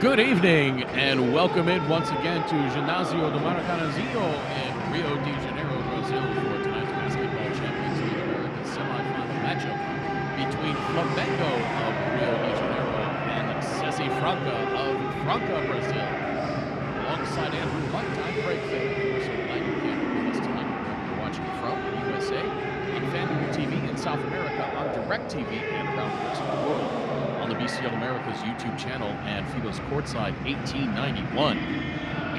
Good evening and welcome in once again to Ginásio do Maracanãzinho in Rio de Janeiro, Brazil for tonight's Basketball Champions League America semifinal matchup between Flamengo of Rio de Janeiro and Sesi Franca of Franca, Brazil. Alongside Andrew Hunt, I'm Craig Fay. So glad you came with us tonight. We're watching from the USA on FanDuel TV in South America on DirecTV and around the rest of the world on the BCL America's YouTube channel and FIBA's Courtside 1891.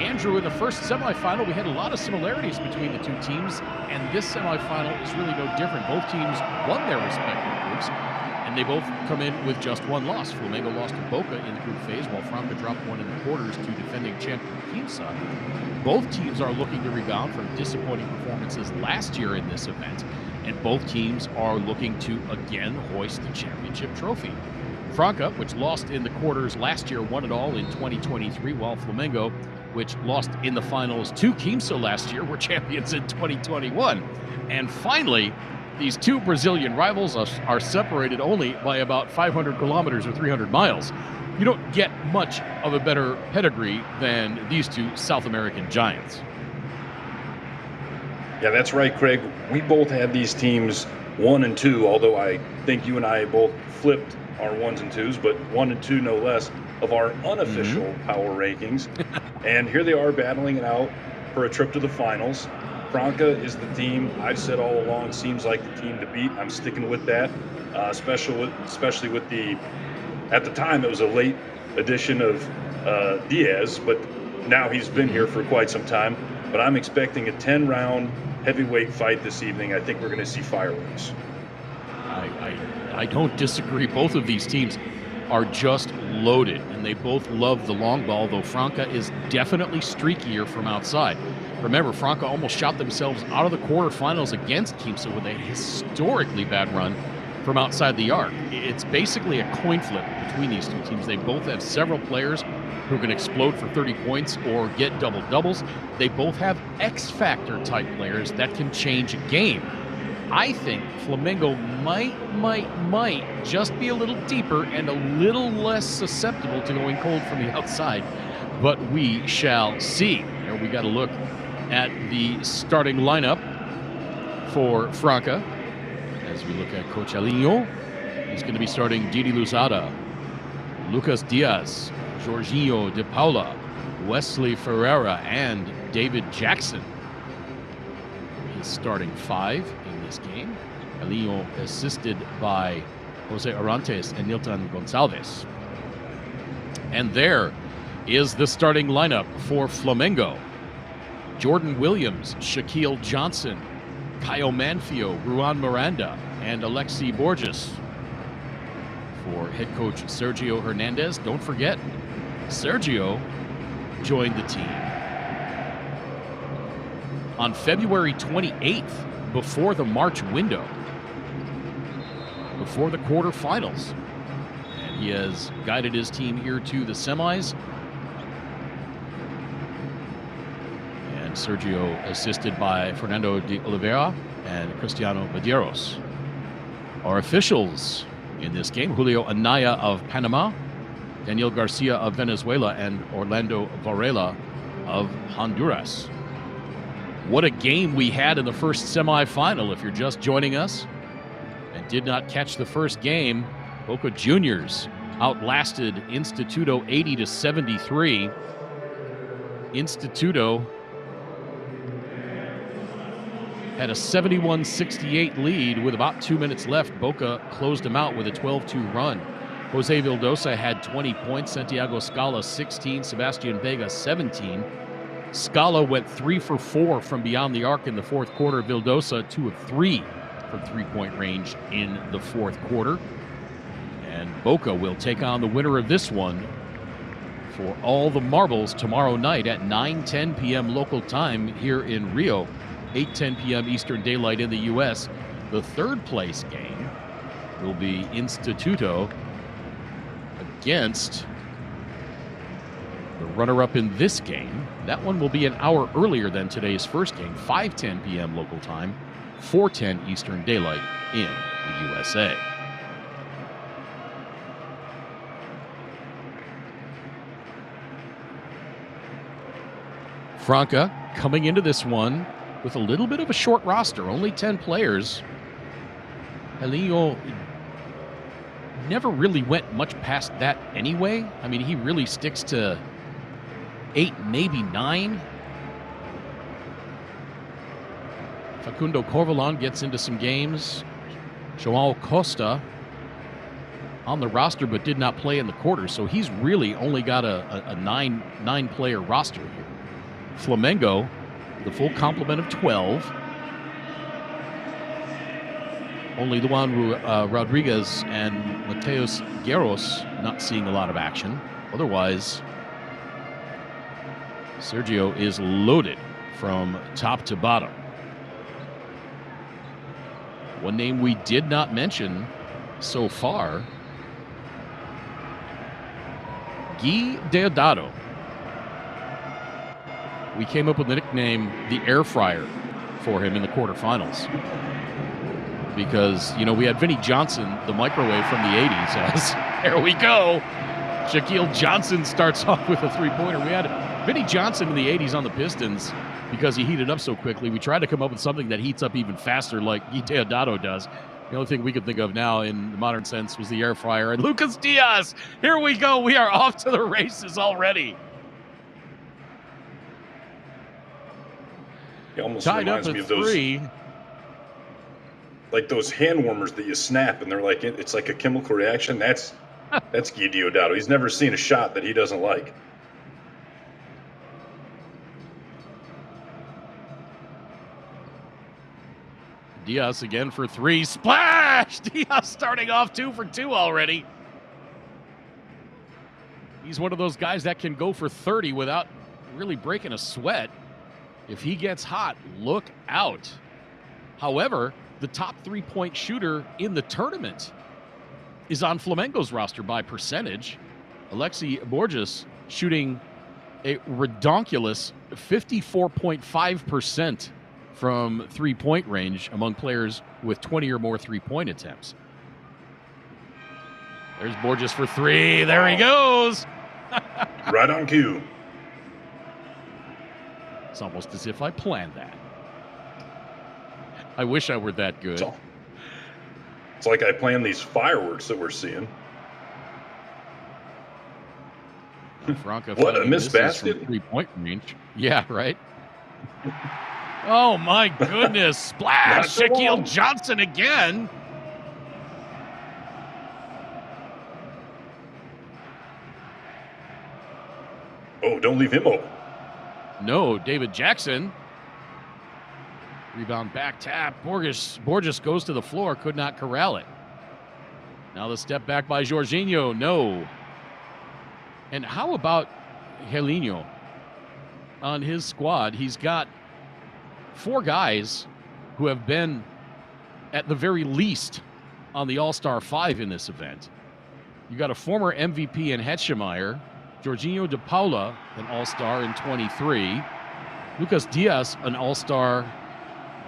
Andrew, in the first semifinal, we had a lot of similarities between the two teams, and this semifinal is really no different. Both teams won their respective groups, and they both come in with just one loss. Flamengo lost to Boca in the group phase, while Franca dropped one in the quarters to defending champion Quimsa. Both teams are looking to rebound from disappointing performances last year in this event, and both teams are looking to again hoist the championship trophy. Franca, which lost in the quarters last year, won it all in 2023, while Flamengo, which lost in the finals to Quimsa last year, were champions in 2021. And finally, these two Brazilian rivals are separated only by about 500 kilometers or 300 miles. You don't get much of a better pedigree than these two South American giants. Yeah, that's right, Craig. We both had these teams 1 and 2, although I think you and I both flipped our 1s and 2s, but 1 and 2 no less of our unofficial power rankings. And here they are battling it out for a trip to the finals. Franca is the team I've said all along seems like the team to beat. I'm sticking with that, especially with the, at the time it was a late addition of Diaz, but now he's been here for quite some time. But I'm expecting a 10-round heavyweight fight this evening. I think we're going to see fireworks. I don't disagree. Both of these teams are just loaded, and they both love the long ball, though Franca is definitely streakier from outside. Remember, Franca almost shot themselves out of the quarterfinals against Quimsa with a historically bad run from outside the arc. It's basically a coin flip between these two teams. They both have several players who can explode for 30 points or get double-doubles. They both have X-Factor type players that can change a game. I think Flamengo might just be a little deeper and a little less susceptible to going cold from the outside, but we shall see. There we got a look at the starting lineup for Franca. As we look at Coach Alinho, he's going to be starting Didi Lousada, Lucas Diaz, Jorginho de Paula, Wesley Ferreira, and David Jackson. His starting 5 in this game. Alinho assisted by Jose Arantes and Nilton Gonçalves. And there is the starting lineup for Flamengo. Jordan Williams, Shaquille Johnson, Caio Manfio, Ruan Miranda, and Alexi Borges. For head coach Sergio Hernandez, don't forget, Sergio joined the team on February 28th, before the March window, before the quarterfinals. And he has guided his team here to the semis. And Sergio assisted by Fernando de Oliveira and Cristiano Medeiros. Our officials in this game: Julio Anaya of Panama, Daniel Garcia of Venezuela, and Orlando Varela of Honduras. What a game we had in the first semifinal. If you're just joining us and did not catch the first game, Boca Juniors outlasted Instituto 80-73. Instituto had a 71-68 lead with about 2 minutes left. Boca closed them out with a 12-2 run. Jose Vildosa had 20 points, Santiago Scala 16, Sebastian Vega 17. Scala went 3 for 4 from beyond the arc in the fourth quarter. Vildosa 2 of 3 from three-point range in the fourth quarter. And Boca will take on the winner of this one for all the marbles tomorrow night at 9:10 p.m. local time here in Rio, 8:10 p.m. Eastern Daylight in the U.S. The third place game will be Instituto against the runner-up in this game. That one will be an hour earlier than today's first game, 5:10 p.m. local time, 4:10 Eastern Daylight in the USA. Franca coming into this one with a little bit of a short roster, only 10 players. Helio never really went much past that anyway. I mean, he really sticks to 8, maybe 9. Facundo Corvalon gets into some games. Joao Costa on the roster but did not play in the quarters, so he's really only got a 9-player roster here. Flamengo, the full complement of 12. Only Luan Rodriguez and Mateus Guerros not seeing a lot of action. Otherwise, Sergio is loaded from top to bottom. One name we did not mention so far, Guy Deodato. We came up with the nickname the Air Fryer for him in the quarterfinals. Because, you know, we had Vinnie Johnson, the microwave from the 80s, as, here we go, Shaquille Johnson starts off with a three-pointer. We had Vinnie Johnson in the 80s on the Pistons because he heated up so quickly. We tried to come up with something that heats up even faster like Guy Deodato does. The only thing we could think of now in the modern sense was the air fryer. And Lucas Diaz, here we go. We are off to the races already. It almost tied reminds up me at of those, 3. like those hand warmers that you snap and they're like, it's like a chemical reaction. That's Guy Deodato. He's never seen a shot that he doesn't like. Diaz again for 3. Splash! Diaz starting off 2 for 2 already. He's one of those guys that can go for 30 without really breaking a sweat. If he gets hot, look out. However, the top 3-point shooter in the tournament is on Flamengo's roster by percentage. Alexi Borges shooting a redonkulous 54.5% from three-point range among players with 20 or more three-point attempts. There's Borges for 3. There he goes. Right on cue. It's almost as if I planned that. I wish I were that good. It's like I planned these fireworks that we're seeing. Franca what a missed basket. From three-point range. Yeah, right? Oh, my goodness. Splash. Shaquille Johnson again. Oh, don't leave him open. No, David Jackson. Rebound back tap. Borges goes to the floor. Could not corral it. Now the step back by Jorginho. No. And how about Helino on his squad? He's got 4 guys who have been, at the very least, on the All-Star 5 in this event. You got a former MVP in Hetschemeyer, Jorginho de Paula, an All-Star in 23, Lucas Diaz, an All-Star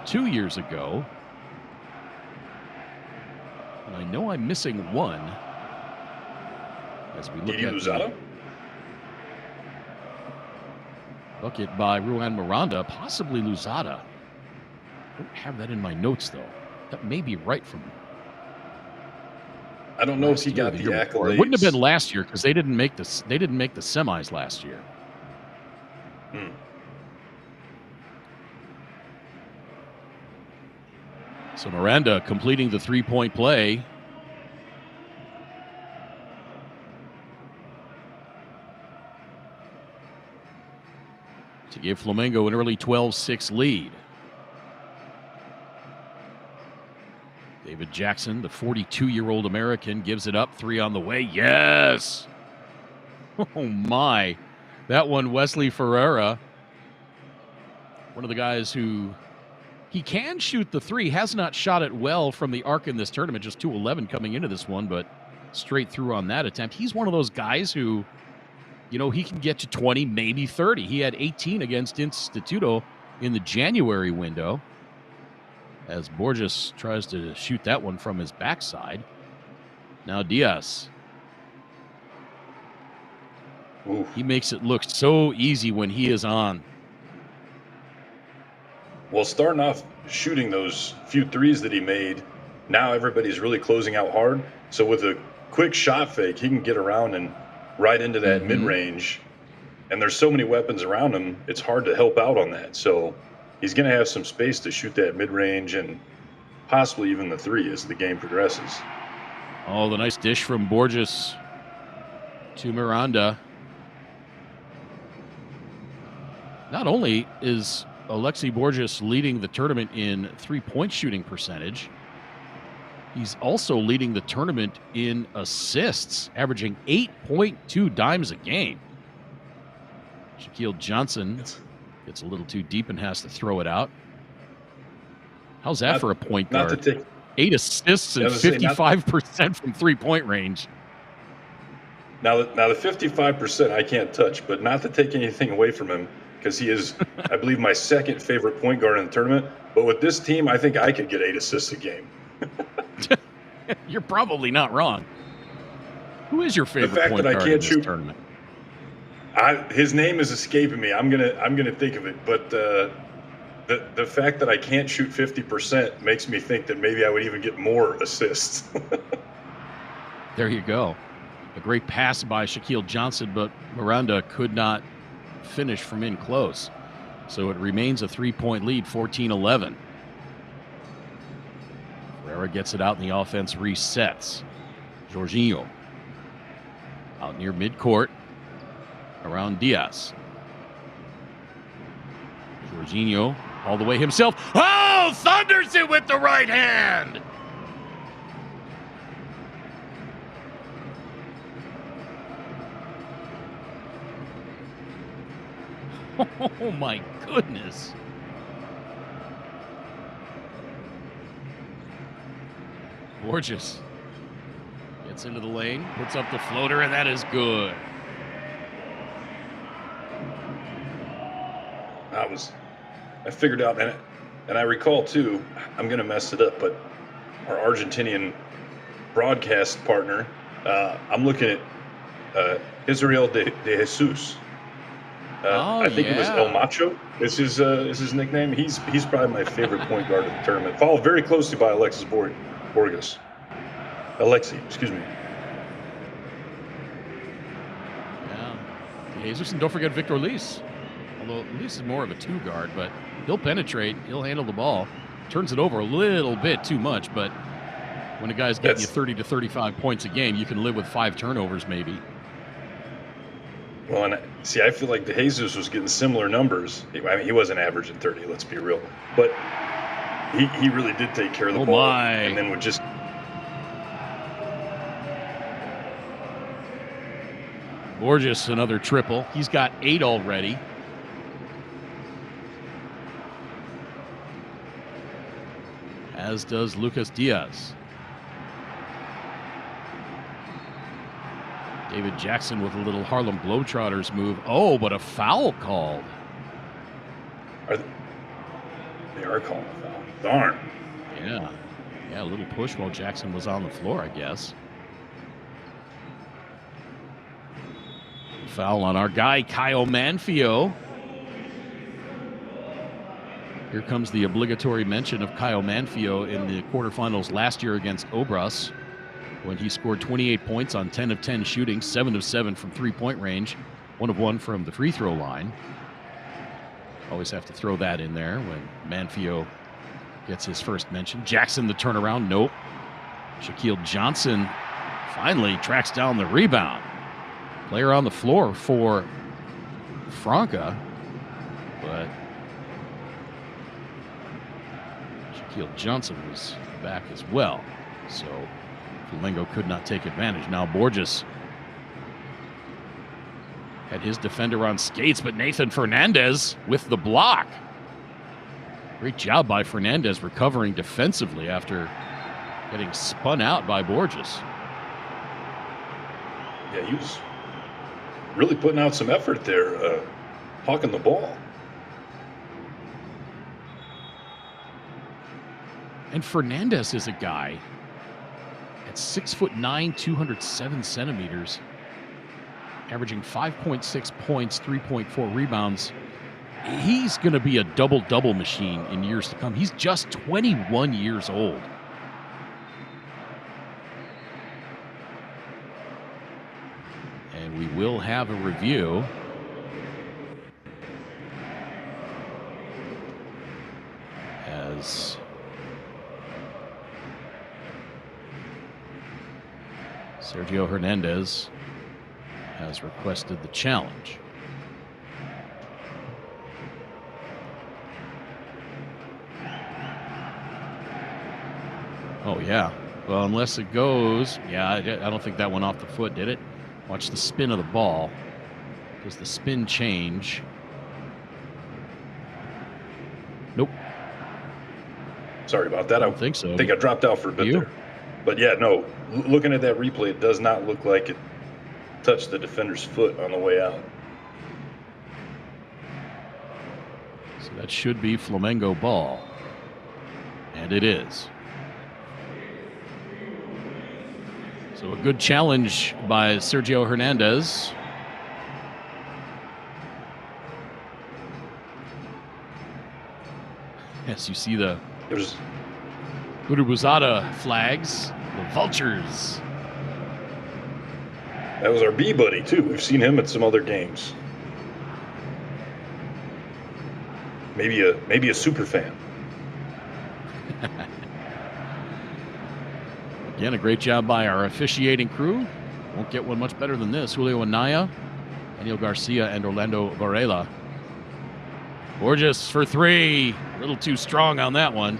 2 years ago. And I know I'm missing one as we look at Luzada? Bucket by Ruan Miranda, possibly Luzada. I don't have that in my notes, though. That may be right from I don't know if he got the accolades. It wouldn't have been last year because they didn't make this. They didn't make the semis last year. So Miranda completing the three-point play. To give Flamengo an early 12-6 lead. David Jackson, the 42-year-old American, gives it up. 3 on the way. Yes! Oh, my. That one, Wesley Ferreira. One of the guys who... He can shoot the 3. Has not shot it well from the arc in this tournament. Just 2-11 coming into this one, but straight through on that attempt. He's one of those guys who, you know, he can get to 20, maybe 30. He had 18 against Instituto in the January window, as Borges tries to shoot that one from his backside. Now Diaz. Oof. He makes it look so easy when he is on. Well, starting off shooting those few threes that he made, now everybody's really closing out hard. So with a quick shot fake, he can get around and right into that mid Mm-hmm. range. And there's so many weapons around him, it's hard to help out on that. So he's going to have some space to shoot that mid range and possibly even the three as the game progresses. Oh, the nice dish from Borges to Miranda. Not only is Alexi Borges leading the tournament in three-point shooting percentage, he's also leading the tournament in assists, averaging 8.2 dimes a game. Shaquille Johnson gets a little too deep and has to throw it out. How's that for a point guard? 8 assists and 55% from three-point range. Now the 55% I can't touch, but not to take anything away from him, because he is, I believe, my second favorite point guard in the tournament. But with this team, I think I could get 8 assists a game. You're probably not wrong. Who is your favorite point guard in this tournament? His name is escaping me. I'm gonna think of it, but the fact that I can't shoot 50% makes me think that maybe I would even get more assists. There you go. A great pass by Shaquille Johnson, but Miranda could not finish from in close. So it remains a 3-point lead, 14-11. Ferreira gets it out and the offense resets. Jorginho out near midcourt around Diaz. Jorginho all the way himself. Oh, thunders it with the right hand. Oh, my goodness. Borges gets into the lane, puts up the floater, and that is good. I figured out, and I recall too, I'm going to mess it up, but our Argentinian broadcast partner, I'm looking at Israel de Jesus. I think it was El Macho. Is his nickname? He's probably my favorite point guard of the tournament. Followed very closely by Alexis Borges. Alexi, excuse me. Yeah. Jesus, and don't forget Victor Liz. Although Liz is more of a two-guard, but he'll penetrate, he'll handle the ball, turns it over a little bit too much, but when a guy's getting you 30 to 35 points a game, you can live with 5 turnovers maybe. Well, and see, I feel like De Jesus was getting similar numbers. I mean, he wasn't averaging 30, let's be real. But he really did take care of the ball. And then would just... Borges, another triple. He's got 8 already. As does Lucas Diaz. David Jackson with a little Harlem Globetrotters move. Oh, but a foul called. They are calling a foul. Darn. Yeah. Yeah, a little push while Jackson was on the floor, I guess. Foul on our guy, Kyle Manfio. Here comes the obligatory mention of Kyle Manfio in the quarterfinals last year against Obras, when he scored 28 points on 10 of 10 shooting, 7 of 7 from three-point range, 1 of 1 from the free throw line. Always have to throw that in there when Manfio gets his first mention. Jackson, the turnaround, nope. Shaquille Johnson finally tracks down the rebound. Player on the floor for Franca, but Shaquille Johnson was back as well, so Flamengo could not take advantage. Now Borges had his defender on skates, but Nathan Fernandez with the block. Great job by Fernandez recovering defensively after getting spun out by Borges. Yeah, he was really putting out some effort there, hawking the ball. And Fernandez is a guy at 6'9", 207 centimeters, averaging 5.6 points, 3.4 rebounds he's going to be a double-double machine in years to come. He's just 21 years old. And we will have a review. As Sergio Hernandez has requested the challenge. Oh, yeah. Well, unless it goes. Yeah, I don't think that went off the foot, did it? Watch the spin of the ball. Does the spin change? Nope. Sorry about that. I don't think so. I think I dropped out for a bit there. But yeah, no. Looking at that replay, it does not look like it touched the defender's foot on the way out. So that should be Flamengo ball. And it is. So a good challenge by Sergio Hernandez. Yes, you see the Urubuzada flags, the vultures. That was our B buddy too. We've seen him at some other games. Maybe a super fan. Again, a great job by our officiating crew. Won't get one much better than this. Julio Anaya, Daniel Garcia, and Orlando Varela. Borges for three. A little too strong on that one.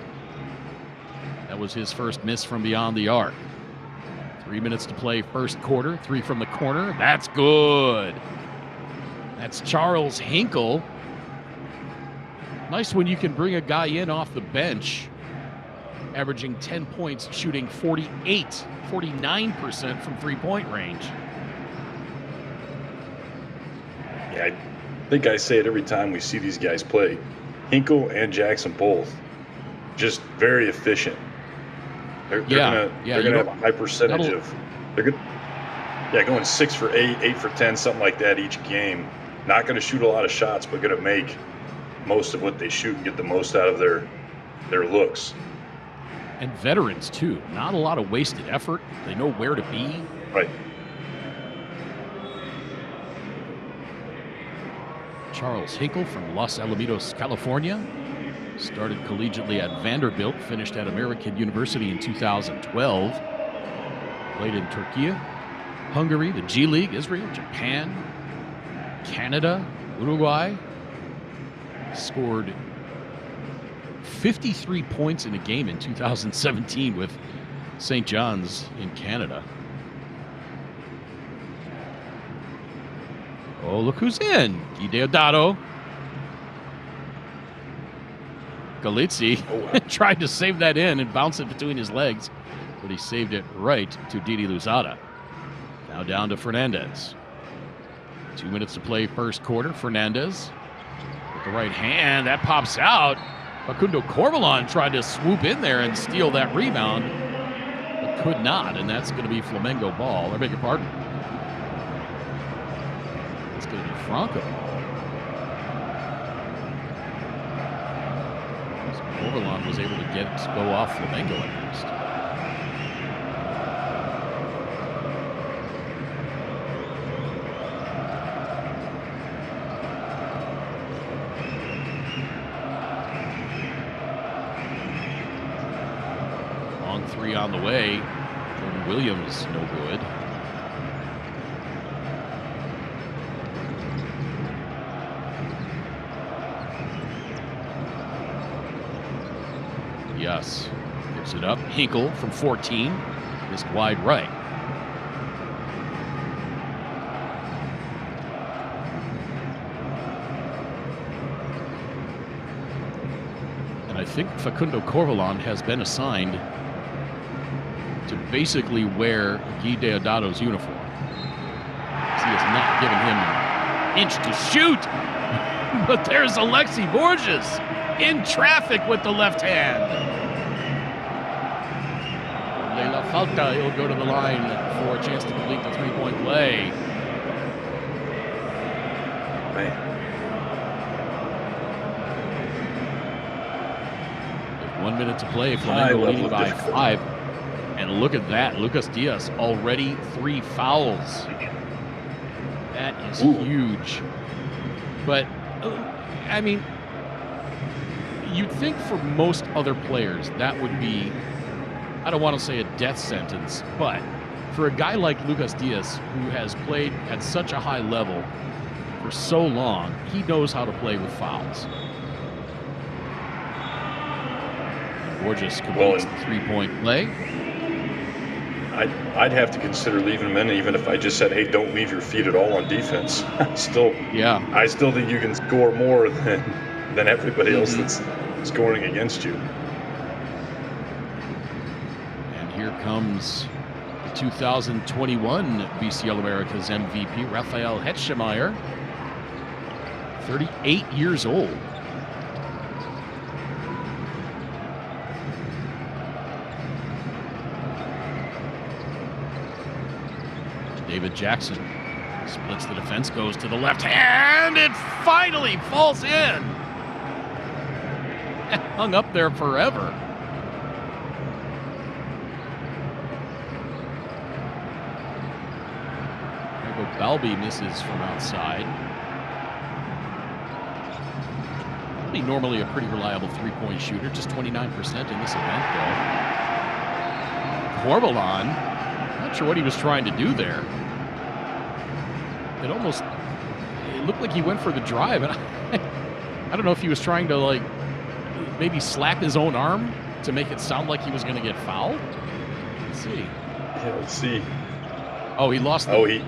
That was his first miss from beyond the arc. 3 minutes to play first quarter. 3 from the corner. That's good. That's Charles Hinkle. Nice when you can bring a guy in off the bench, averaging 10 points, shooting 49% from three-point range. Yeah, I think I say it every time we see these guys play. Hinkle and Jackson both just very efficient. They're gonna have a high percentage of. Going 6 for 8, 8 for 10, something like that each game. Not going to shoot a lot of shots, but going to make most of what they shoot and get the most out of their looks. And veterans too. Not a lot of wasted effort. They know where to be. Right. Charles Hinkle from Los Alamitos, California. Started collegiately at Vanderbilt, finished at American University in 2012. Played in Turkey, Hungary, the G League, Israel, Japan, Canada, Uruguay. Scored 53 points in a game in 2017 with St. John's in Canada. Oh, look who's in. Guy Deodato. Galizzi tried to save that in and bounce it between his legs, but he saved it right to Didi Luzada. Now down to Fernandez. 2 minutes to play first quarter. Fernandez with the right hand. That pops out. Facundo Corvalon tried to swoop in there and steal that rebound, but could not, and that's going to be Flamengo ball. I beg your pardon. It's going to be Franca. So Corvalon was able to get it to go off Flamengo at least. Three on the way. Jordan Williams, no good. Yes. Gives it up. Hinkle from 14. Missed wide right. And I think Facundo Corvalon has been assigned to basically wear Guy Deodato's uniform. He has not given him an inch to shoot. But there's Alexi Borges in traffic with the left hand. Leila Falta, he'll go to the line for a chance to complete the three-point play. Man. 1 minute to play. High Flamengo level leading of by difficulty. 5. And look at that. Lucas Diaz already 3 fouls. That is huge. But, I mean, you'd think for most other players that would be, I don't want to say a death sentence, but for a guy like Lucas Diaz, who has played at such a high level for so long, he knows how to play with fouls. Borges completes the 3-point play. I'd have to consider leaving him in, even if I just said, "Hey, don't leave your feet at all on defense." I still think you can score more than everybody else that's scoring against you. And here comes the 2021 BCL Americas MVP, Rafael Hetschemeyer, 38 years old. David Jackson splits the defense, goes to the left hand, it finally falls in. It hung up there forever. Balby misses from outside. He's normally a pretty reliable three-point shooter, just 29% in this event, though. Corbalon, not sure what he was trying to do there. It looked like he went for the drive, and I don't know if he was trying to, like, maybe slap his own arm to make it sound like he was going to get fouled. Let's see. Yeah, let's see. Oh, he lost. He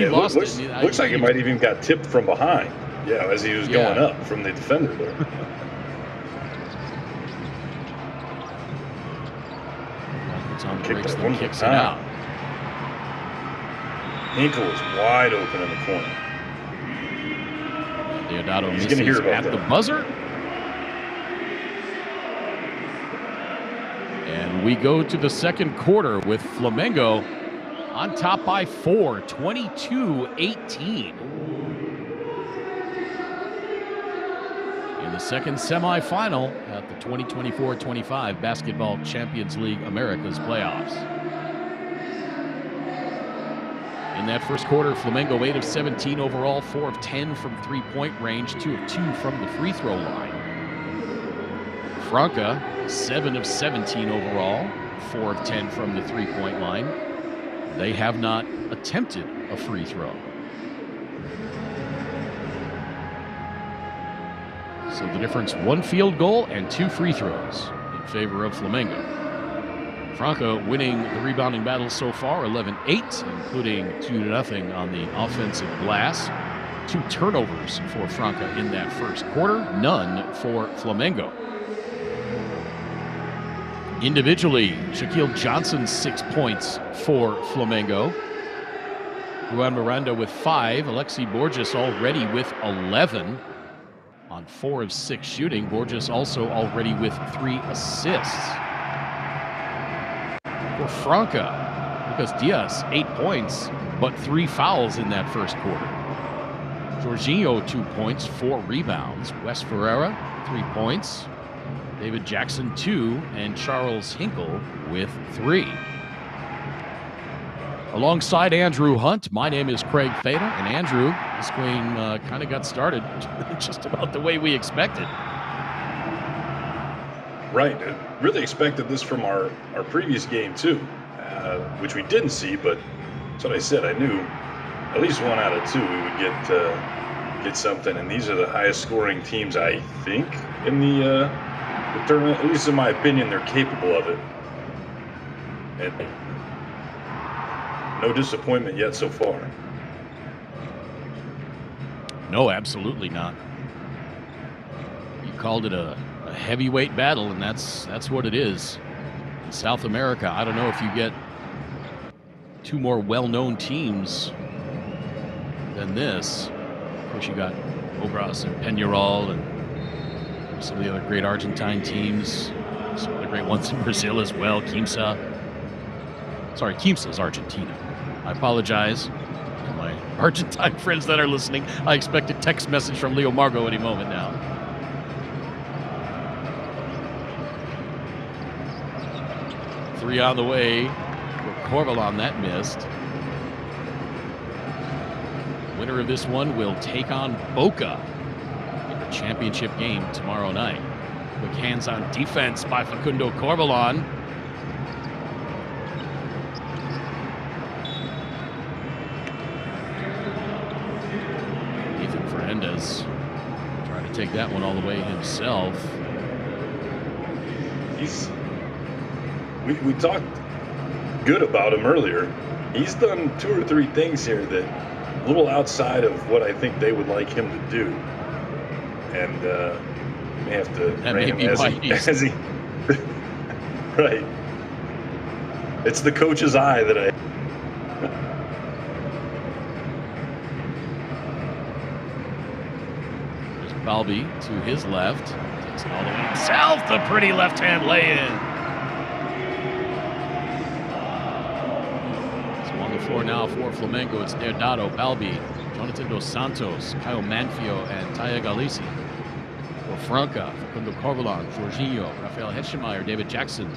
lost it. Looks like it might even got tipped from behind. Yeah, as he was going up from the defender there. It's on the brakes, then kicks it out. Hinkle is wide open in the corner. Deodato misses at the buzzer. And we go to the second quarter with Flamengo on top by 4, 22-18. In the second semifinal at the 2024-25 Basketball Champions League Americas playoffs. In that first quarter, Flamengo 8 of 17 overall, 4 of 10 from three-point range, 2 of 2 from the free throw line. Franca 7 of 17 overall, 4 of 10 from the three-point line. They have not attempted a free throw. So the difference, 1 field goal and 2 free throws in favor of Flamengo. Franca winning the rebounding battle so far, 11-8, including 2-0 on the offensive glass. 2 turnovers for Franca in that first quarter, none for Flamengo. Individually, Shaquille Johnson 6 points for Flamengo. Juan Miranda with 5. Alexi Borges already with 11 on 4 of 6 shooting. Borges also already with 3 assists. For Franca, because Diaz 8 points, but 3 fouls in that first quarter. Jorginho 2 points, 4 rebounds. Wes Ferreira 3 points. David Jackson 2, and Charles Hinkle with 3. Alongside Andrew Hunt, my name is Craig Fada, and Andrew, this game kind of got started just about the way we expected. Right. Really expected this from our previous game, too, which we didn't see, but that's what I said. I knew at least 1 out of 2 we would get something, and these are the highest scoring teams, I think, in the tournament. At least in my opinion, they're capable of it. And no disappointment yet so far. No, absolutely not. You called it a heavyweight battle, and that's what it is. In South America, I don't know if you get 2 more well-known teams than this. Of course, you got Obras and Peñarol and some of the other great Argentine teams, some of the great ones in Brazil as well. Quimsa. Sorry, Quimsa's Argentina. I apologize to my Argentine friends that are listening. I expect a text message from Leo Margo any moment now. Three on the way for Corvalon. That missed. Winner of this one will take on Boca in the championship game tomorrow night. Quick hands on defense by Facundo Corvalon. Ethan Fernandez trying to take that one all the way himself. We talked good about him earlier. He's done 2 or 3 things here that a little outside of what I think they would like him to do, and may have to That rein may him be why as he right. It's the coach's eye that I. There's Balbi to his left. Takes it all the way himself. The pretty left-hand lay-in. On the floor now for Flamengo. It's Deodato, Balbi, Jonathan Dos Santos, Caio Manfio, and Taya Galisi. For Franca, Facundo Corvalon, Jorginho, Rafael Hetschemeyer, David Jackson,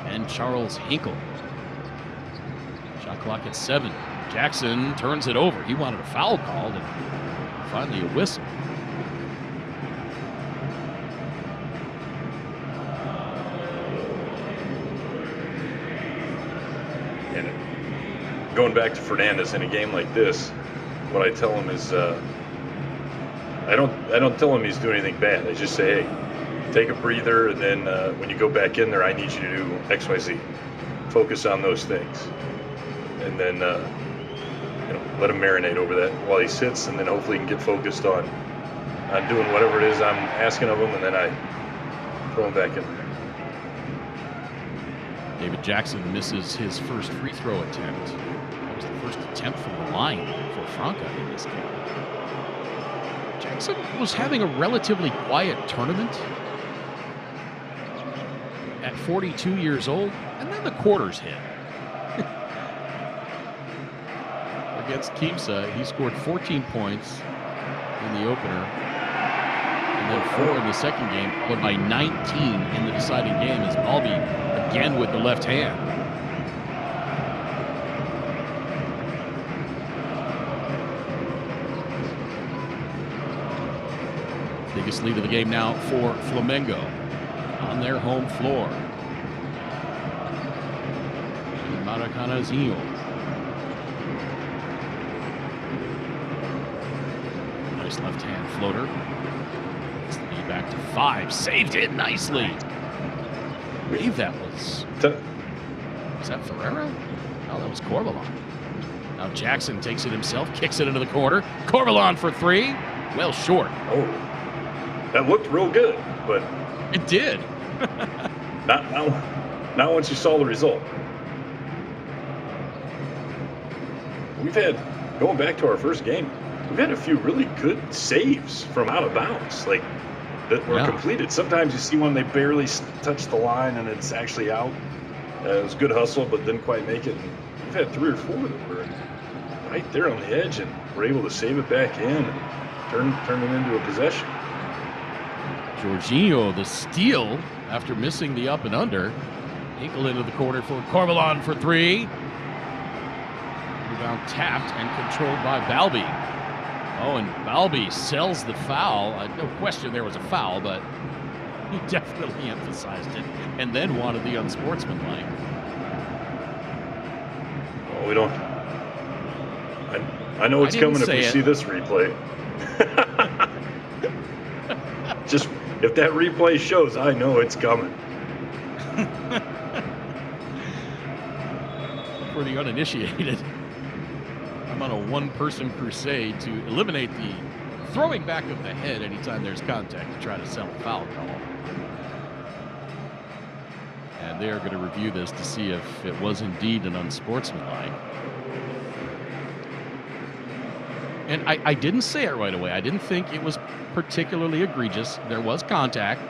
and Charles Hinkle. Shot clock at 7. Jackson turns it over. He wanted a foul called, and finally a whistle. Going back to Fernandez in a game like this, what I tell him is, I don't tell him he's doing anything bad. I just say, hey, take a breather, and then when you go back in there, I need you to do X, Y, Z. Focus on those things, and then let him marinate over that while he sits, and then hopefully he can get focused on doing whatever it is I'm asking of him, and then I throw him back in there. David Jackson misses his first free throw attempt. That was the first attempt from the line for Franca in this game. Jackson was having a relatively quiet tournament at 42 years old, and then the quarters hit. Against Kimsa, he scored 14 points in the opener, and then 4 in the second game, followed by 19 in the deciding game as Balbi again with the left hand. Biggest lead of the game now for Flamengo on their home floor. Maracanazinho. Nice left hand floater. It's the lead back to 5. Saved it nicely. I believe that was that Ferreira? No, that was Corvalon. Now Jackson takes it himself, kicks it into the corner. Corvalon for 3. Well short. Oh, that looked real good, but it did. not once you saw the result. We've had, going back to our first game, we've had a few really good saves from out of bounds, like that were completed. Sometimes you see one they barely touch the line and it's actually out. It was good hustle, but didn't quite make it. And we've had 3 or 4 that were right there on the edge, and we're able to save it back in and turn it into a possession. Jorginho, the steal after missing the up and under. Hinkle into the corner for Corvalon for 3. Rebound tapped and controlled by Balbi. Oh, and Balbi sells the foul. No question there was a foul, but he definitely emphasized it and then wanted the unsportsmanlike. Well, we don't. I know it's coming if we see this replay. Just if that replay shows, I know it's coming. For the uninitiated, I'm on a one-person crusade to eliminate the throwing back of the head anytime there's contact to try to sell a foul call. And they are going to review this to see if it was indeed an unsportsmanlike. And I didn't say it right away. I didn't think it was particularly egregious. There was contact.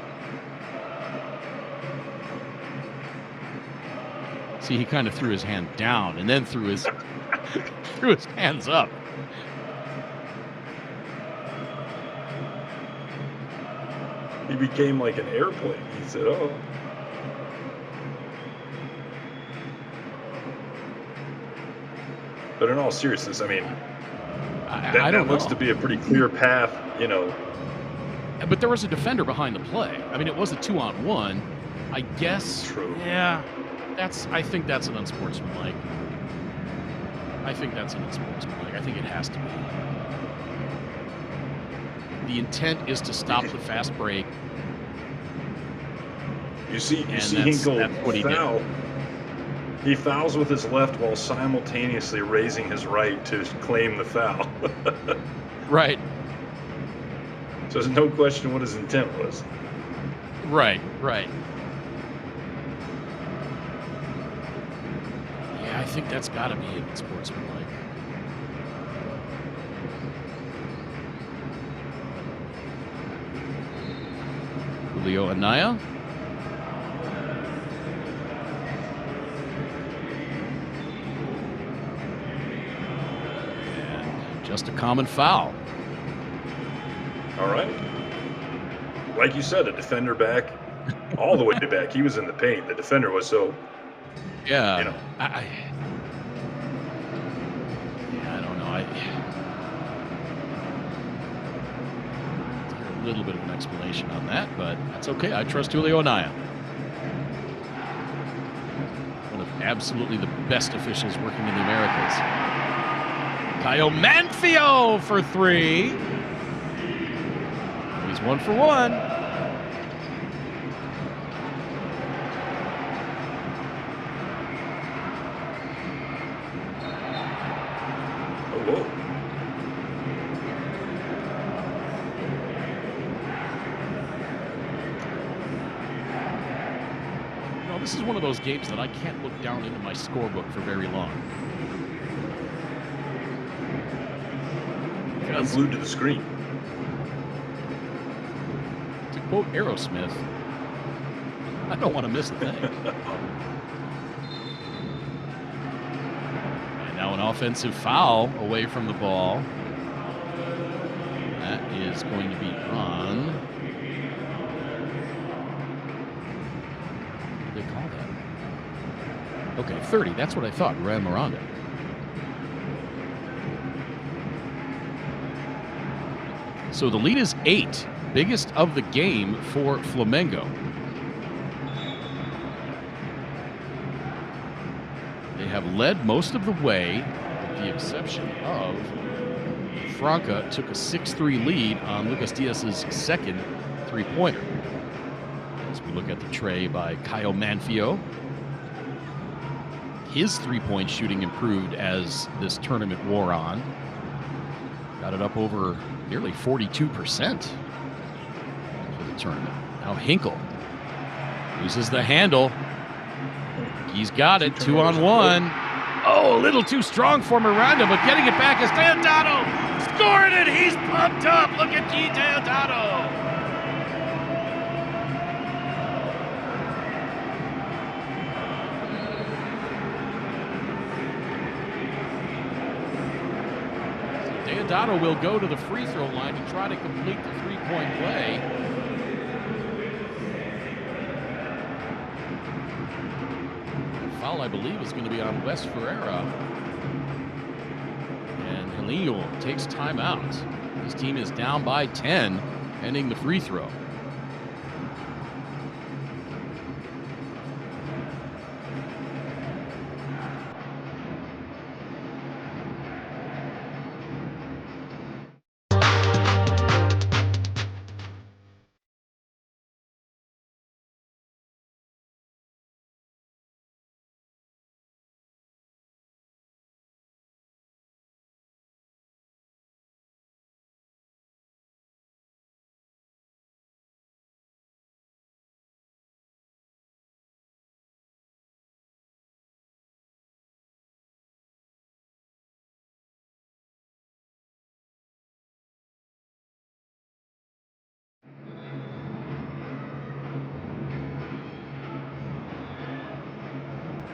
See, he kind of threw his hand down and then threw his hands up. He became like an airplane. He said, oh. But in all seriousness, I mean, I that don't looks know. to be a pretty clear path, you know. But there was a defender behind the play. I mean, it was a 2-on-1. I guess. True. Yeah. I think that's an unsportsmanlike. I think that's an unsportsmanlike. I think it has to be. The intent is to stop the fast break. You see that's Hinkle what he foul. did. He fouls with his left while simultaneously raising his right to claim the foul. Right. So there's no question what his intent was. Right. Yeah, I think that's got to be it, sportsmanlike. Julio Anaya. And just a common foul. All right. Like you said, a defender back, all the way back. He was in the paint. The defender was so. Yeah. You know. I don't know. A little bit of an explanation on that, but that's okay. I trust Julio Anaya. One of absolutely the best officials working in the Americas. Kyle Manfio for 3. He's 1 for 1. Oh, whoa. This is one of those games that I can't look down into my scorebook for very long. I'm glued to the screen. To quote Aerosmith, I don't want to miss a thing. And now an offensive foul away from the ball. That is going to be on. What do they call that? Okay, 30. That's what I thought. Ran Miranda. So the lead is 8. Biggest of the game for Flamengo. They have led most of the way, with the exception of Franca took a 6-3 lead on Lucas Diaz's second three-pointer. As we look at the tray by Kyle Manfio, his three-point shooting improved as this tournament wore on. Got it up over nearly 42% for the tournament. Now Hinkle uses the handle. He's got it, 2-on-1. Oh, a little too strong for Miranda, but getting it back is Deodato. Scoring it, he's pumped up. Look at G. Deodato. Deodato will go to the free throw line to try to complete the three-point play. The foul, I believe, is going to be on Wes Ferreira. And Helio takes timeout. His team is down by 10, ending the free throw.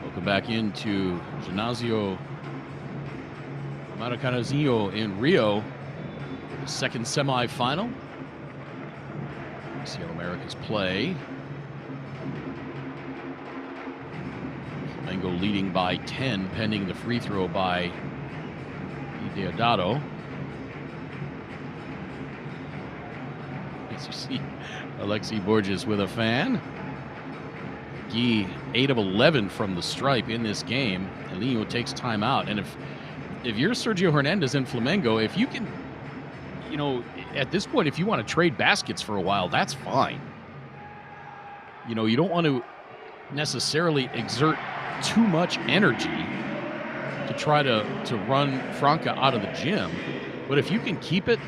Welcome back into Ginásio Maracanazinho in Rio, the second semifinal. See how Americas play. Flamengo leading by 10, pending the free throw by Deodato. As you see, Alexi Borges with a fan. Guy, 8 of 11 from the stripe in this game. Elinho takes time out. And if you're Sergio Hernandez in Flamengo, if you can, at this point, if you want to trade baskets for a while, that's fine. You don't want to necessarily exert too much energy to try to run Franca out of the gym. But if you can keep it,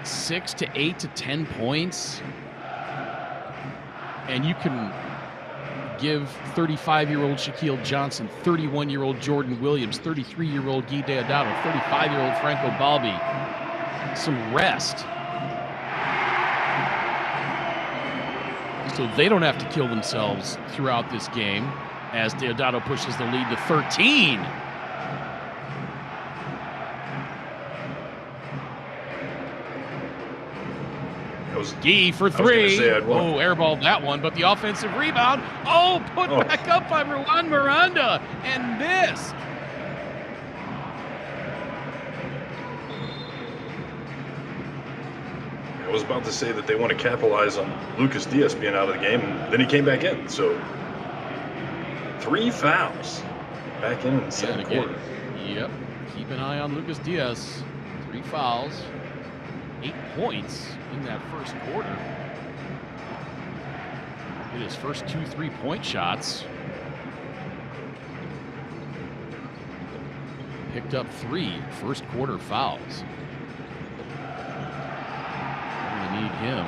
6 to 8 to 10 points, and you can give 35-year-old Shaquille Johnson, 31-year-old Jordan Williams, 33-year-old Guy Deodato, 35-year-old Franco Balbi some rest, so they don't have to kill themselves throughout this game, as Deodato pushes the lead to 13. Guy for three. Airballed that one, but the offensive rebound. Put back up by Ruan Miranda and missed. I was about to say that they want to capitalize on Lucas Diaz being out of the game, and then he came back in. So 3 fouls back in the second quarter. Yep. Keep an eye on Lucas Diaz. 3 fouls, 8 points in that first quarter. Hit his first 2 3-point shots. Picked up 3 first quarter fouls. Really need him.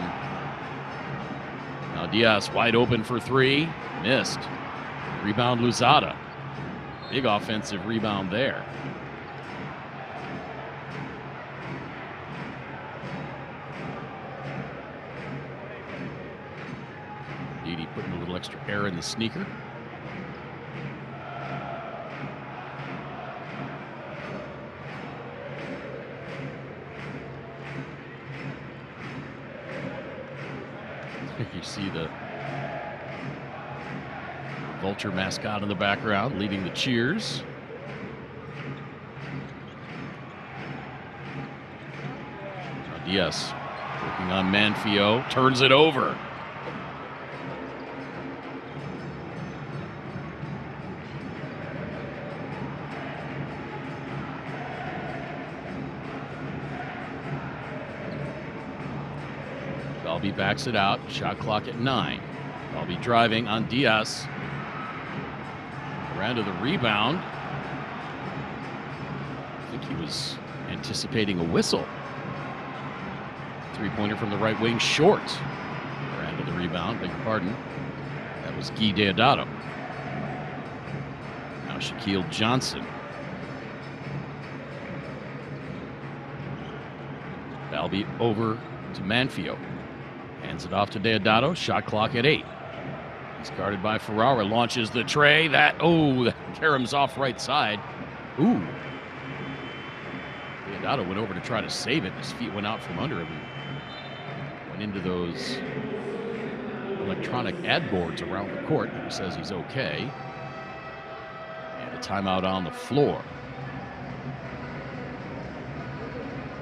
Now Diaz wide open for 3. Missed. Rebound Luzada. Big offensive rebound there. Didi putting a little extra air in the sneaker. You see the Vulture mascot in the background leading the cheers. Now Diaz working on Manfio, turns it over. Balbi backs it out. Shot clock at 9. Balbi driving on Diaz. Around to the rebound. I think he was anticipating a whistle. 3-pointer from the right wing, short. Around to the rebound, beg your pardon. That was Guy Deodato. Now Shaquille Johnson. Balbi over to Manfio. Hands it off to Deodato. Shot clock at 8. He's guarded by Ferrara. Launches the tray. That caroms off right side. Deodato went over to try to save it. His feet went out from under him. Went into those electronic ad boards around the court. He says he's okay. And a timeout on the floor.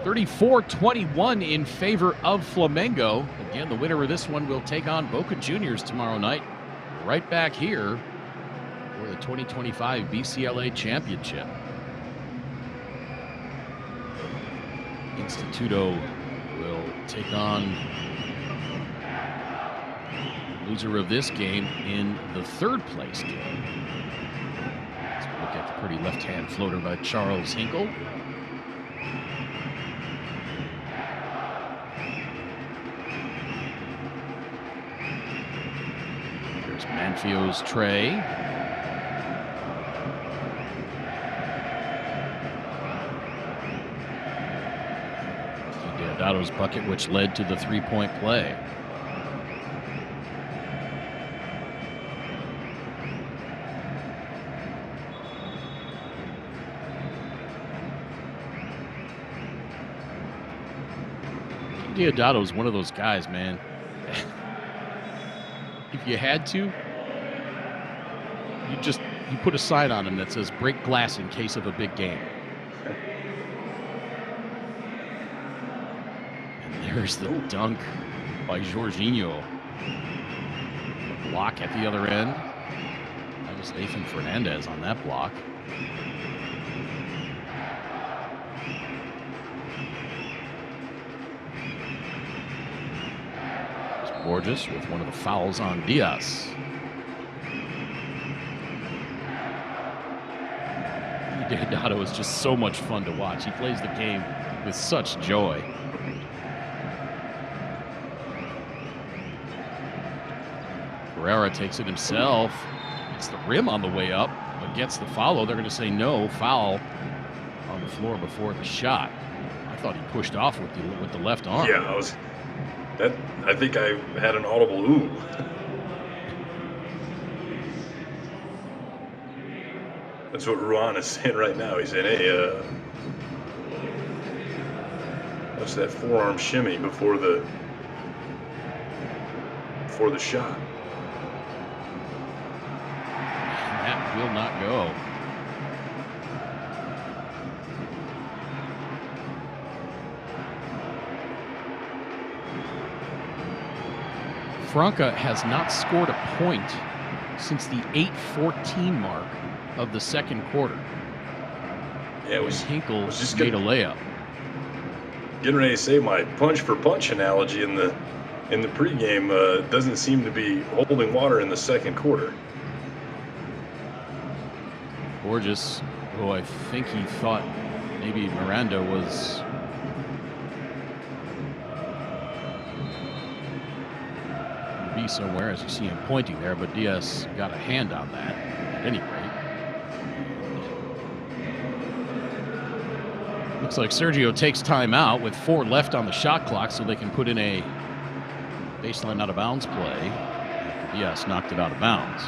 34-21 in favor of Flamengo. Again, the winner of this one will take on Boca Juniors tomorrow night. Right back here for the 2025 BCLA Championship. Instituto will take on the loser of this game in the 3rd place game. Let's look at the pretty left-hand floater by Charles Hinkle. Manfio's tray. Deodato's bucket, which led to the 3-point play. Deodato's one of those guys, man. If you had to, you put a sign on him that says break glass in case of a big game. There's the dunk by Jorginho. Block at the other end. That was Nathan Fernandez on that block. There's Borges with one of the fouls on Diaz. Deodato is just so much fun to watch. He plays the game with such joy. Herrera takes it himself. It's the rim on the way up, but gets the follow. They're going to say no, foul on the floor before the shot. I thought he pushed off with the left arm. Yeah, I think I had an audible ooh. That's what Ruan is saying right now. He's saying, hey, what's that forearm shimmy before the shot? And that will not go. Franca has not scored a point since the 8:14 mark of the second quarter. Yeah, it was Hinkle just made a layup. Getting ready to say my punch for punch analogy in the pregame doesn't seem to be holding water in the second quarter. Borges, who I think he thought maybe Miranda was be somewhere, as you see him pointing there, but Diaz got a hand on that at any rate. Looks like Sergio takes time out with 4 left on the shot clock so they can put in a baseline out of bounds play. Diaz knocked it out of bounds.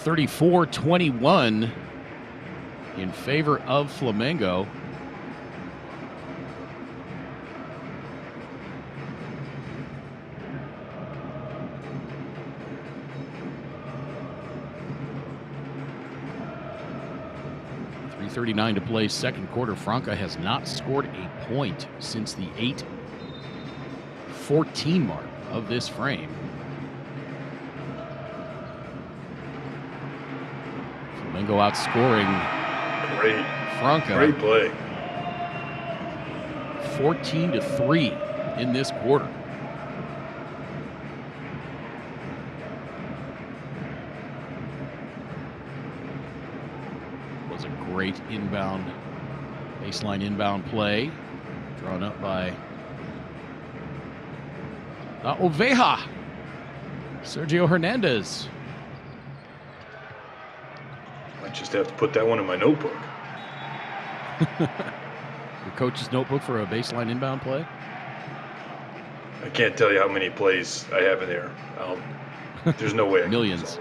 (34-21) in favor of Flamengo. .339 to play second quarter. Franca has not scored a point since the 8:14 mark of this frame. Flamengo outscoring Franca. Great play. 14-3 in this quarter. Was a great baseline inbound play, drawn up by Oveja. Sergio Hernandez. I just have to put that one in my notebook. Your coach's notebook for a baseline inbound play? I can't tell you how many plays I have in there. There's no way. Millions.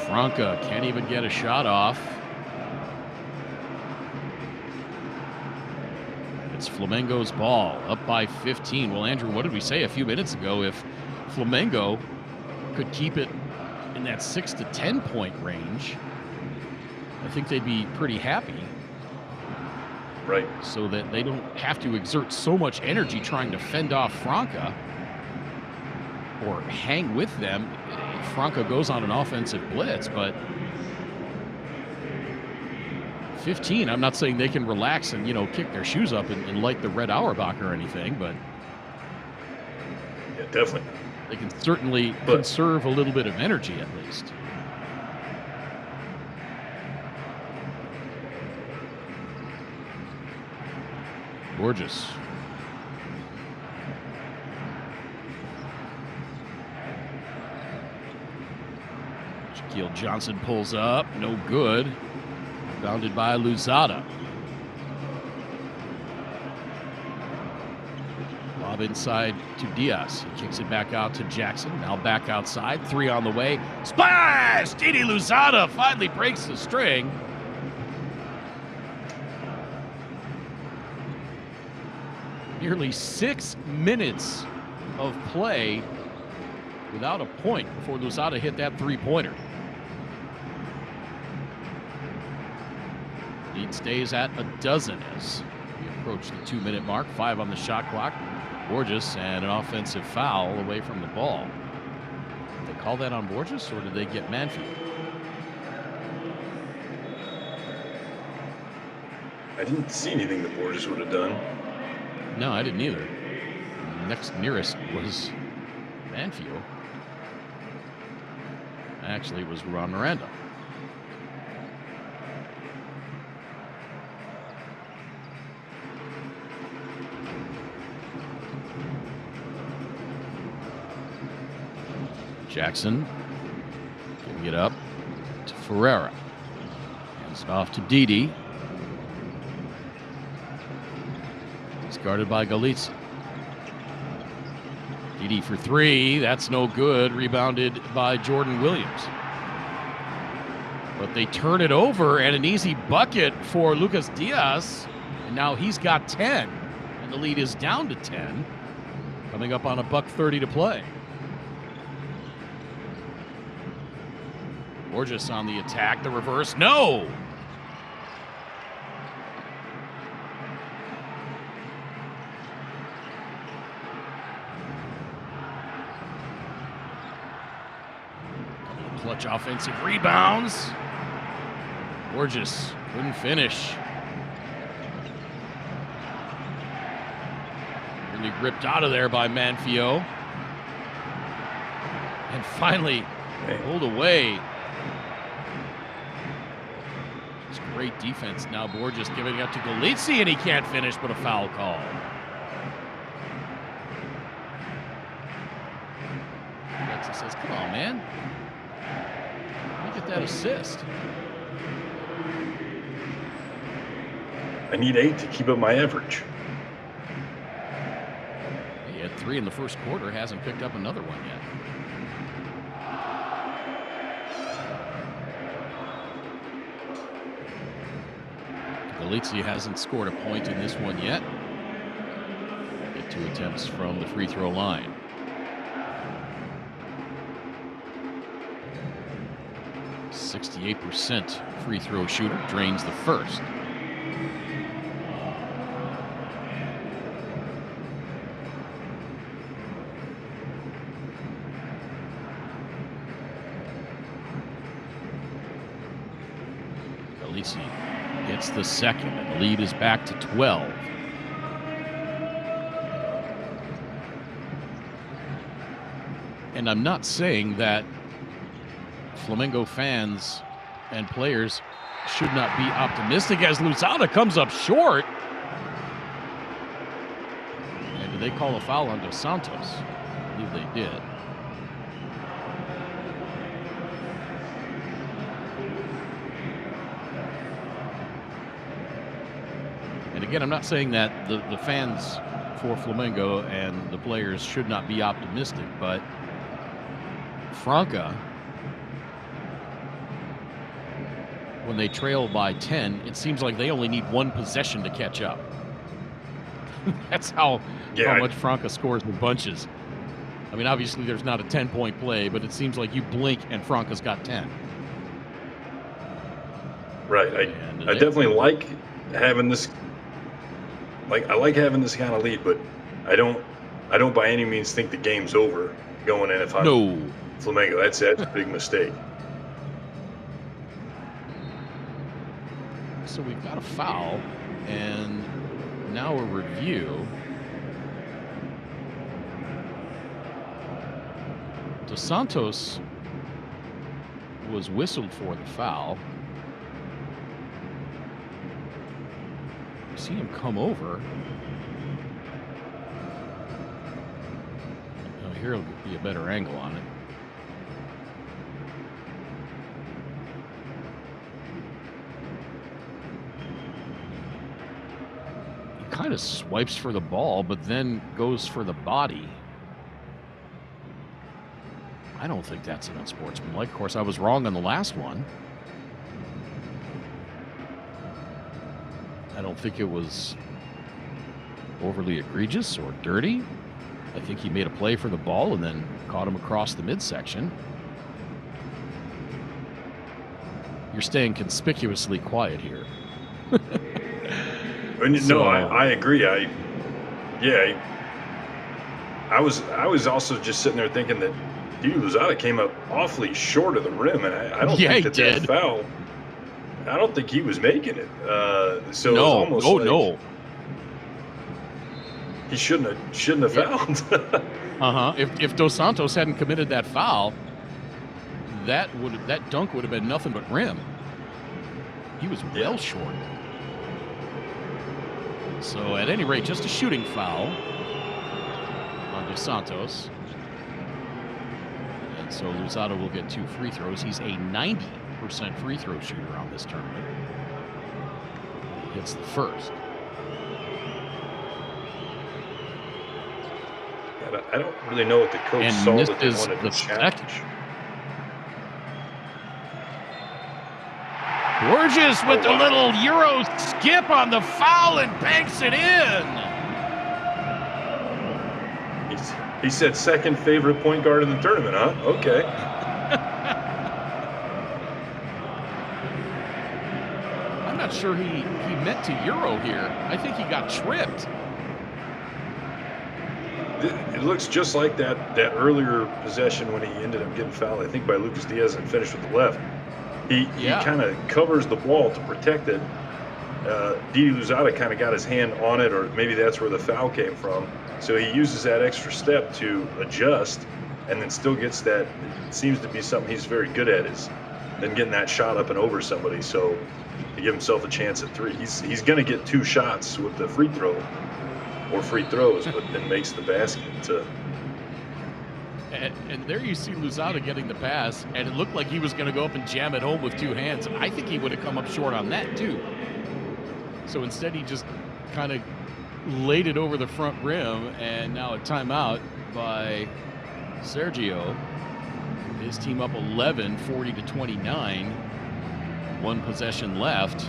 Franca can't even get a shot off. It's Flamengo's ball, up by 15. Well, Andrew, what did we say a few minutes ago? If Flamengo could keep it in that 6 to 10 point range, I think they'd be pretty happy. Right. So that they don't have to exert so much energy trying to fend off Franca. or hang with them. Franca goes on an offensive blitz, but 15, I'm not saying they can relax and, kick their shoes up and light the red Auerbach or anything, but yeah, definitely. They can certainly conserve a little bit of energy at least. Gorgeous. Shaquille Johnson pulls up, no good. Bounded by Luzada. Lob inside to Diaz. He kicks it back out to Jackson. Now back outside. 3 on the way. Splash! Didi Luzada finally breaks the string. Nearly 6 minutes of play without a point before Luzada hit that 3-pointer. Lead stays at a dozen as we approach the 2-minute mark. 5 on the shot clock. Borges and an offensive foul away from the ball. Did they call that on Borges or did they get Manfield? I didn't see anything that Borges would have done. No, I didn't either. Next nearest was Manfield. Actually, it was Ron Miranda. Jackson giving it up to Ferreira. Hands it off to Didi. He's guarded by Galizia. Didi for 3. That's no good. Rebounded by Jordan Williams. But they turn it over and an easy bucket for Lucas Diaz. And now he's got 10. And the lead is down to 10. Coming up on a $1:30 to play. Borges on the attack, the reverse, no! Clutch offensive rebounds. Borges couldn't finish. Really ripped out of there by Manfio. And finally pulled away. Great defense. Now Borges giving it up to Galizia, and he can't finish, but a foul call. Alexis says, come on, man. Look at that assist. I need 8 to keep up my average. He had 3 in the first quarter, hasn't picked up another one yet. Galizia hasn't scored a point in this one yet. Get 2 attempts from the free throw line. .68% free throw shooter, drains the first. Galizia gets the second, and the lead is back to 12. And I'm not saying that Flamengo fans and players should not be optimistic as Luzada comes up short. And did they call a foul on Dos Santos? I believe they did. And again, I'm not saying that the fans for Flamengo and the players should not be optimistic, but Franca, when they trail by 10, it seems like they only need 1 possession to catch up. That's how much Franca scores in bunches. I mean, obviously there's not a 10-point play, but it seems like you blink and Franca's got 10. Right. I definitely like having this. I like having this kind of lead, but I don't by any means think the game's over. going in if I'm No. Flamengo. That's a big mistake. So we've got a foul, and now a review. Dos Santos was whistled for the foul. You see him come over. Oh, here will be a better angle on it. He kind of swipes for the ball, but then goes for the body. I don't think that's an unsportsmanlike. Of course, I was wrong on the last one. I don't think it was overly egregious or dirty. I think he made a play for the ball and then caught him across the midsection. You're staying conspicuously quiet here. No, I agree. I was also just sitting there thinking that Didi Louzada came up awfully short of the rim, and I don't think that foul. I don't think he was making it. So no, it was almost like no. He shouldn't have fouled. If Dos Santos hadn't committed that foul, that dunk would have been nothing but rim. He was well short. So at any rate, just a shooting foul on Dos Santos. And so Louzada will get 2 free throws. He's a 90% free throw shooter on this tournament. He hits the first. I don't really know what the coach saw that they wanted to challenge. Borges with the little Euro skip on the foul and banks it in. He said second favorite point guard in the tournament, huh? Okay. I'm not sure he meant to Euro here. I think he got tripped. It looks just like that earlier possession when he ended up getting fouled, I think, by Lucas Diaz and finished with the left. He kind of covers the ball to protect it. Didi Louzada kind of got his hand on it, or maybe that's where the foul came from. So he uses that extra step to adjust, and then still gets that. It seems to be something he's very good at, is then getting that shot up and over somebody. So to give himself a chance at 3, he's going to get 2 shots with the free throw or free throws, but then makes the basket. And there you see Louzada getting the pass, and it looked like he was going to go up and jam it home with 2 hands. I think he would have come up short on that too. So instead, he just kind of laid it over the front rim, and now a timeout by Sergio. His team up 11, 40-29. 1 possession left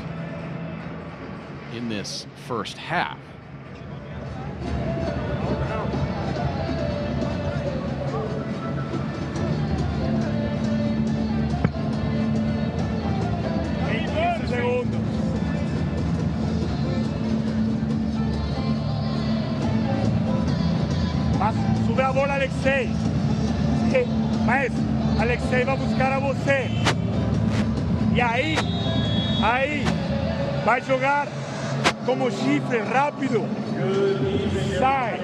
in this first half. Sube a bola, Alexei. Sí, maestro, Alexei vai buscar a você. E aí, vai jogar como chifre, rápido. Sai,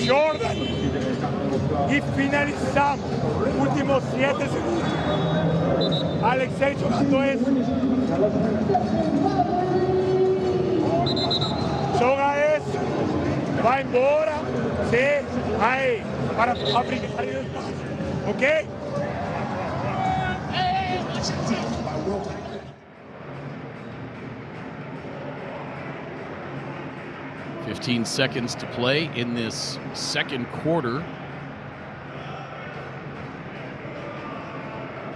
Jordan. E finalizamos. Últimos 7 segundos. Alexei jogando isso. Joga isso. Vai embora. Sim, aí, para aplicar isso. Ok? 15 seconds to play in this second quarter.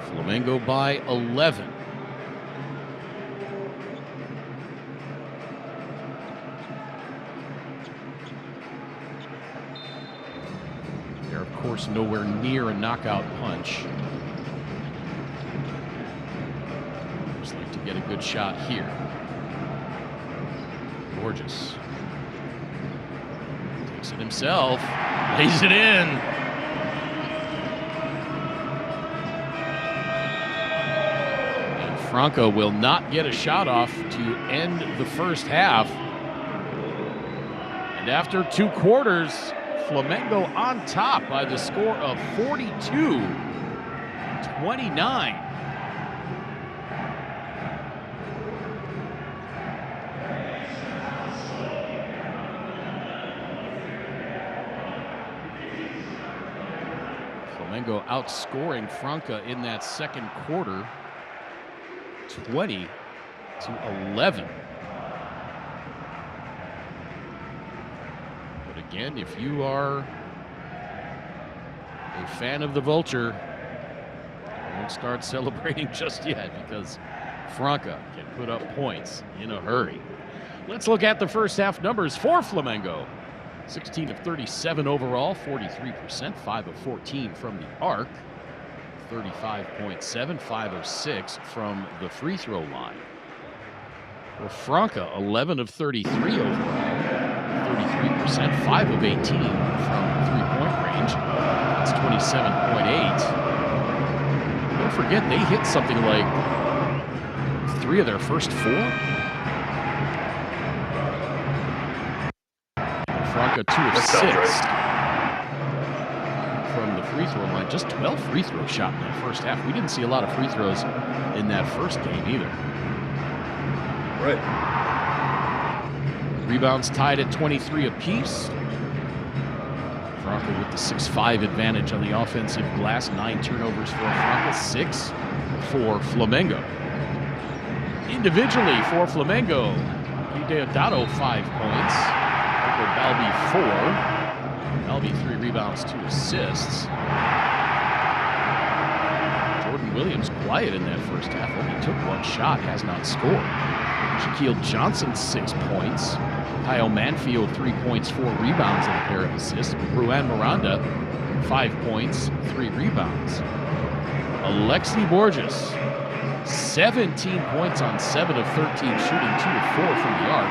Flamengo by 11. They're, of course, nowhere near a knockout punch. Just like to get a good shot here. Borges takes it himself, lays it in. Franca will not get a shot off to end the first half. And after 2 quarters, Flamengo on top by the score of 42-29. Flamengo outscoring Franca in that second quarter, 20-11. But again, if you are a fan of the Vulture, don't start celebrating just yet, because Franca can put up points in a hurry. Let's look at the first half numbers for Flamengo. 16 of 37 overall, 43%, 5 of 14 from the arc, 35.7, 5 of 6 from the free throw line. For Franca, 11 of 33 overall, 33%, 5 of 18 from three-point range. That's 27.8. Don't forget, they hit something like 3 of their first 4. Franca 2 of 6 from the free throw line. Just 12 free throws shot in that first half. We didn't see a lot of free throws in that first game either. Right. Rebounds tied at 23 apiece. Franca with the 6-5 advantage on the offensive glass. 9 turnovers for Franca, 6 for Flamengo. Individually for Flamengo, Deodato 5 points. Balbi 4. Balbi 3 rebounds, 2 assists. Jordan Williams quiet in that first half. Only took 1 shot, has not scored. Shaquille Johnson 6 points. Kyle Manfield 3 points, 4 rebounds, and a pair of assists. Ruan Miranda 5 points, 3 rebounds. Alexi Borges 17 points on 7 of 13 shooting, 2 of 4 from the arc.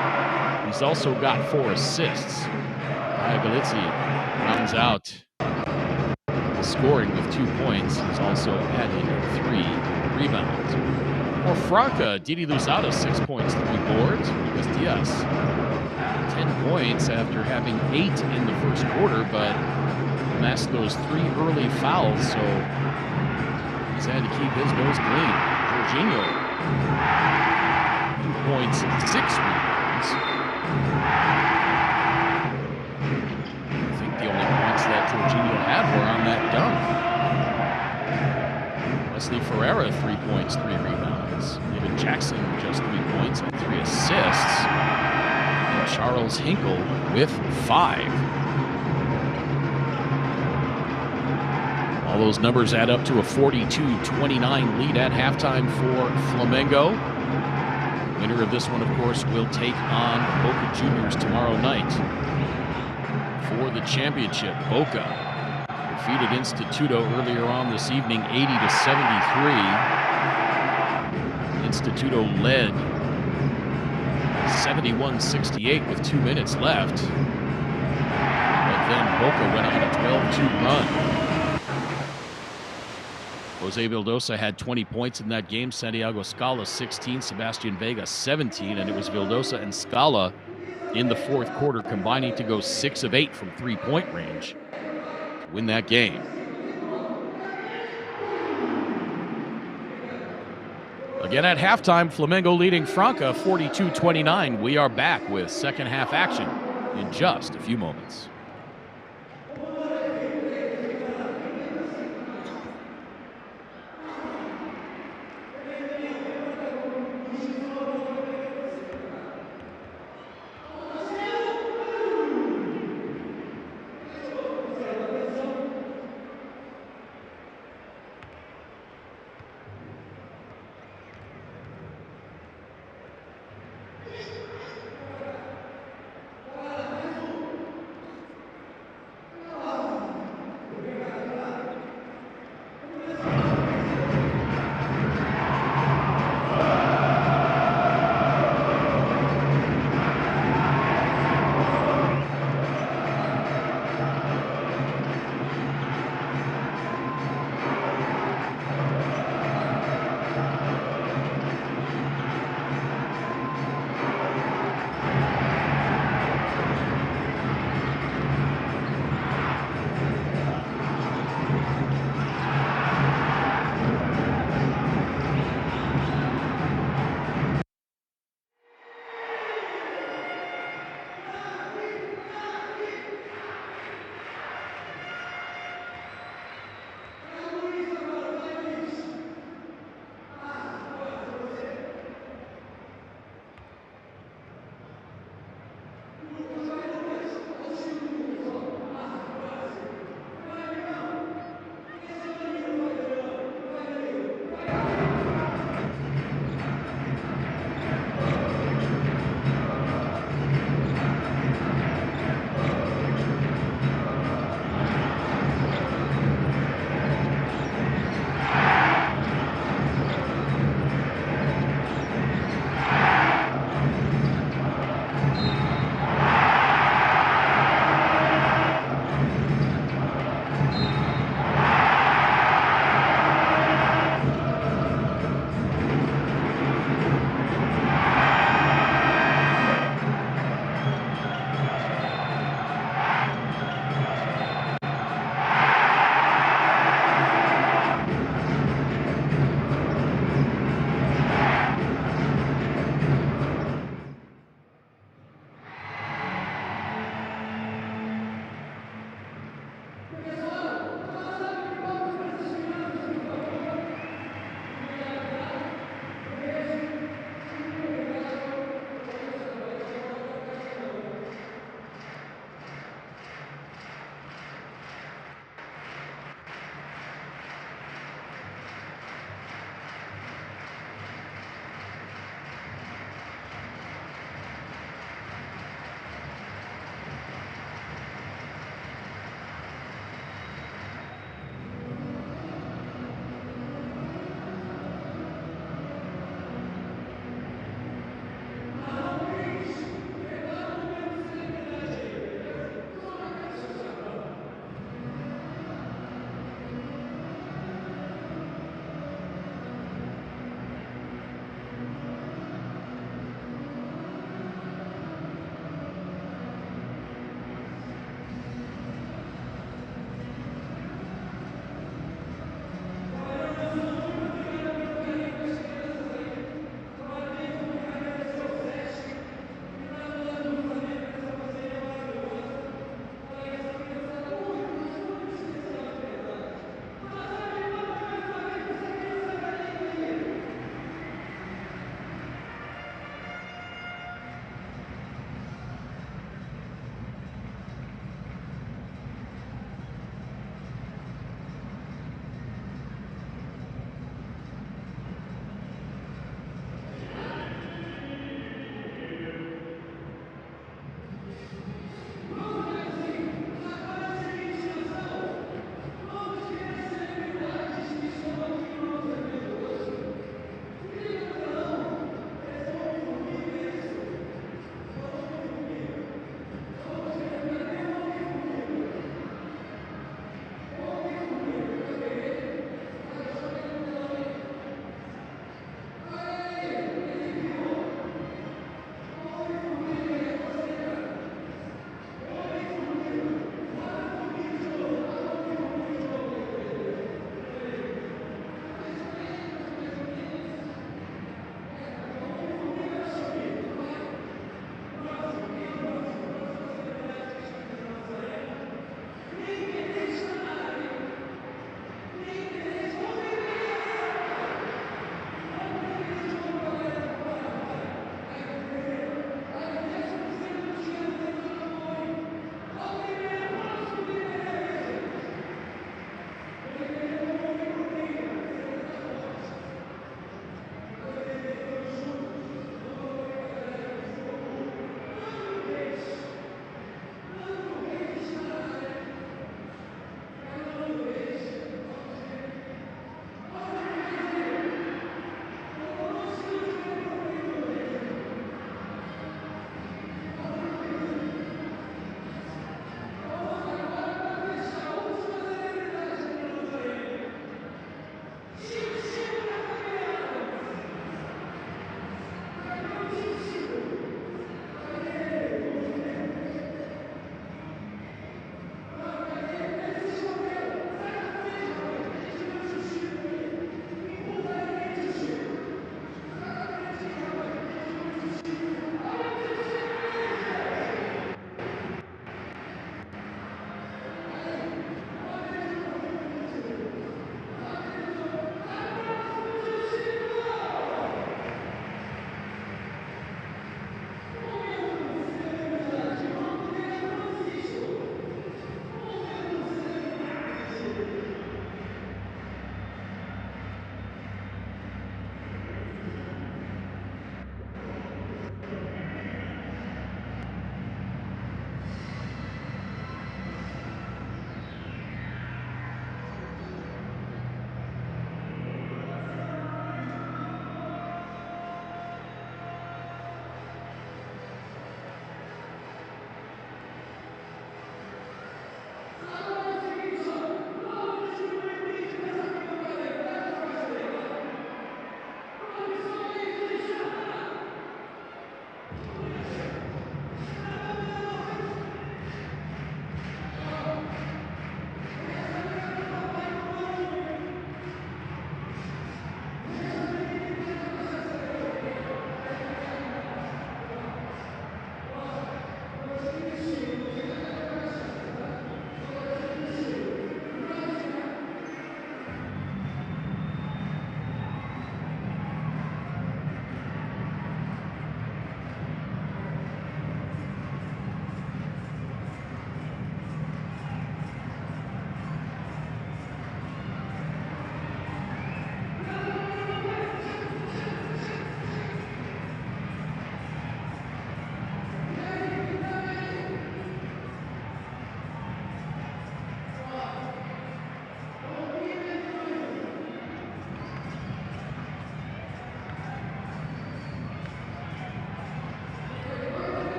He's also got 4 assists. Galizzi rounds out the scoring with 2 points. He's also added 3 rebounds. For Franca, Didi Luzada 6 points, 3 boards. Lucas Diaz 10 points after having 8 in the first quarter, but amassed those 3 early fouls, so he's had to keep his nose clean. Jorginho 2 points, 6 rebounds. I think the only points that Jorginho had were on that dunk. Wesley Ferreira, 3 points, 3 rebounds. David Jackson, just 3 points and 3 assists. And Charles Hinkle with 5. All those numbers add up to a 42-29 lead at halftime for Flamengo. Winner of this one, of course, will take on Boca Juniors tomorrow night for the championship. Boca defeated Instituto earlier on this evening, 80-73. Instituto led 71-68 with 2 minutes left. But then Boca went on a 12-2 run. Jose Vildosa had 20 points in that game. Santiago Scala 16, Sebastian Vega 17, and it was Vildosa and Scala in the fourth quarter combining to go 6 of 8 from three-point range to win that game. Again at halftime, Flamengo leading Franca 42-29. We are back with second half action in just a few moments.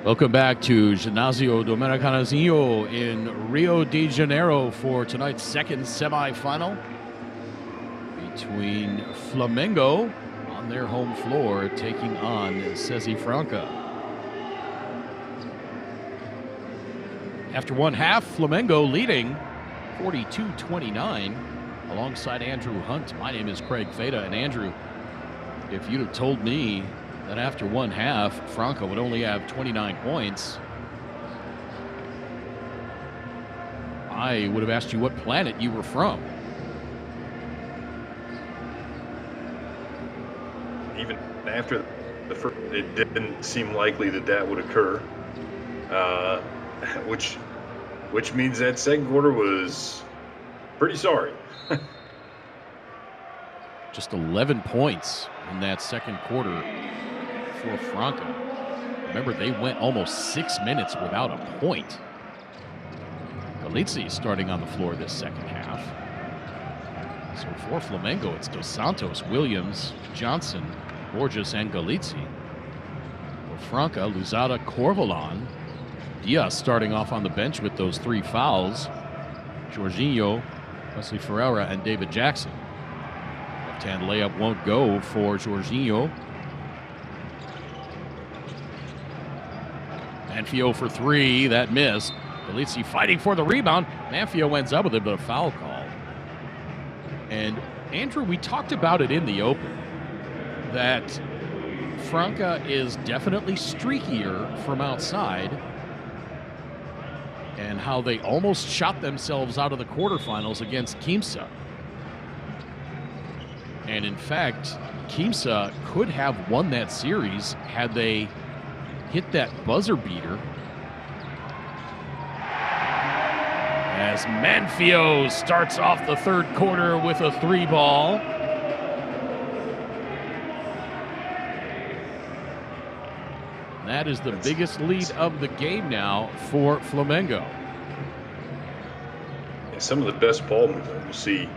Welcome back to Ginásio do Maracanãzinho in Rio de Janeiro for tonight's second semifinal between Flamengo on their home floor taking on Sesi Franca. After one half, Flamengo leading 42-29 alongside Andrew Hunt. My name is Craig Feda, and Andrew, if you'd have told me that after one half, Franca would only have 29 points, I would have asked you what planet you were from. Even after the first, it didn't seem likely that that would occur, which means that second quarter was pretty sorry. Just 11 points in that second quarter for Franca. Remember, they went almost 6 minutes without a point. Galizzi starting on the floor this second half. So for Flamengo, it's Dos Santos, Williams, Johnson, Borges, and Galizzi. For Franca, Luzada, Corvalon, Diaz starting off on the bench with those 3 fouls. Jorginho, Wesley Ferreira, and David Jackson. Left-hand layup won't go for Jorginho. Manfio for 3, that missed. Galizzi fighting for the rebound. Manfio ends up with a bit of foul call. And Andrew, we talked about it in the open, that Franca is definitely streakier from outside, and how they almost shot themselves out of the quarterfinals against Quimsa. And in fact, Quimsa could have won that series had they hit that buzzer beater. As Manfio starts off the third quarter with a 3-ball. That is the biggest lead of the game now for Flamengo. And some of the best ball movement we'll see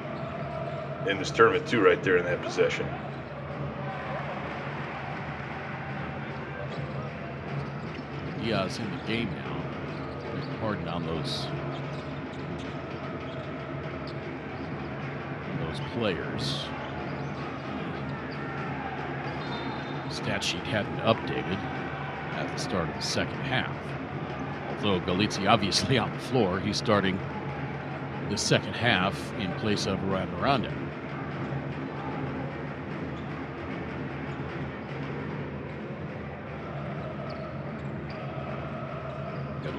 in this tournament too, right there in that possession. Diaz in the game now. Pardon on those players. Stat sheet hadn't updated at the start of the second half. Although Galizzi obviously on the floor, he's starting the second half in place of Ryan Miranda.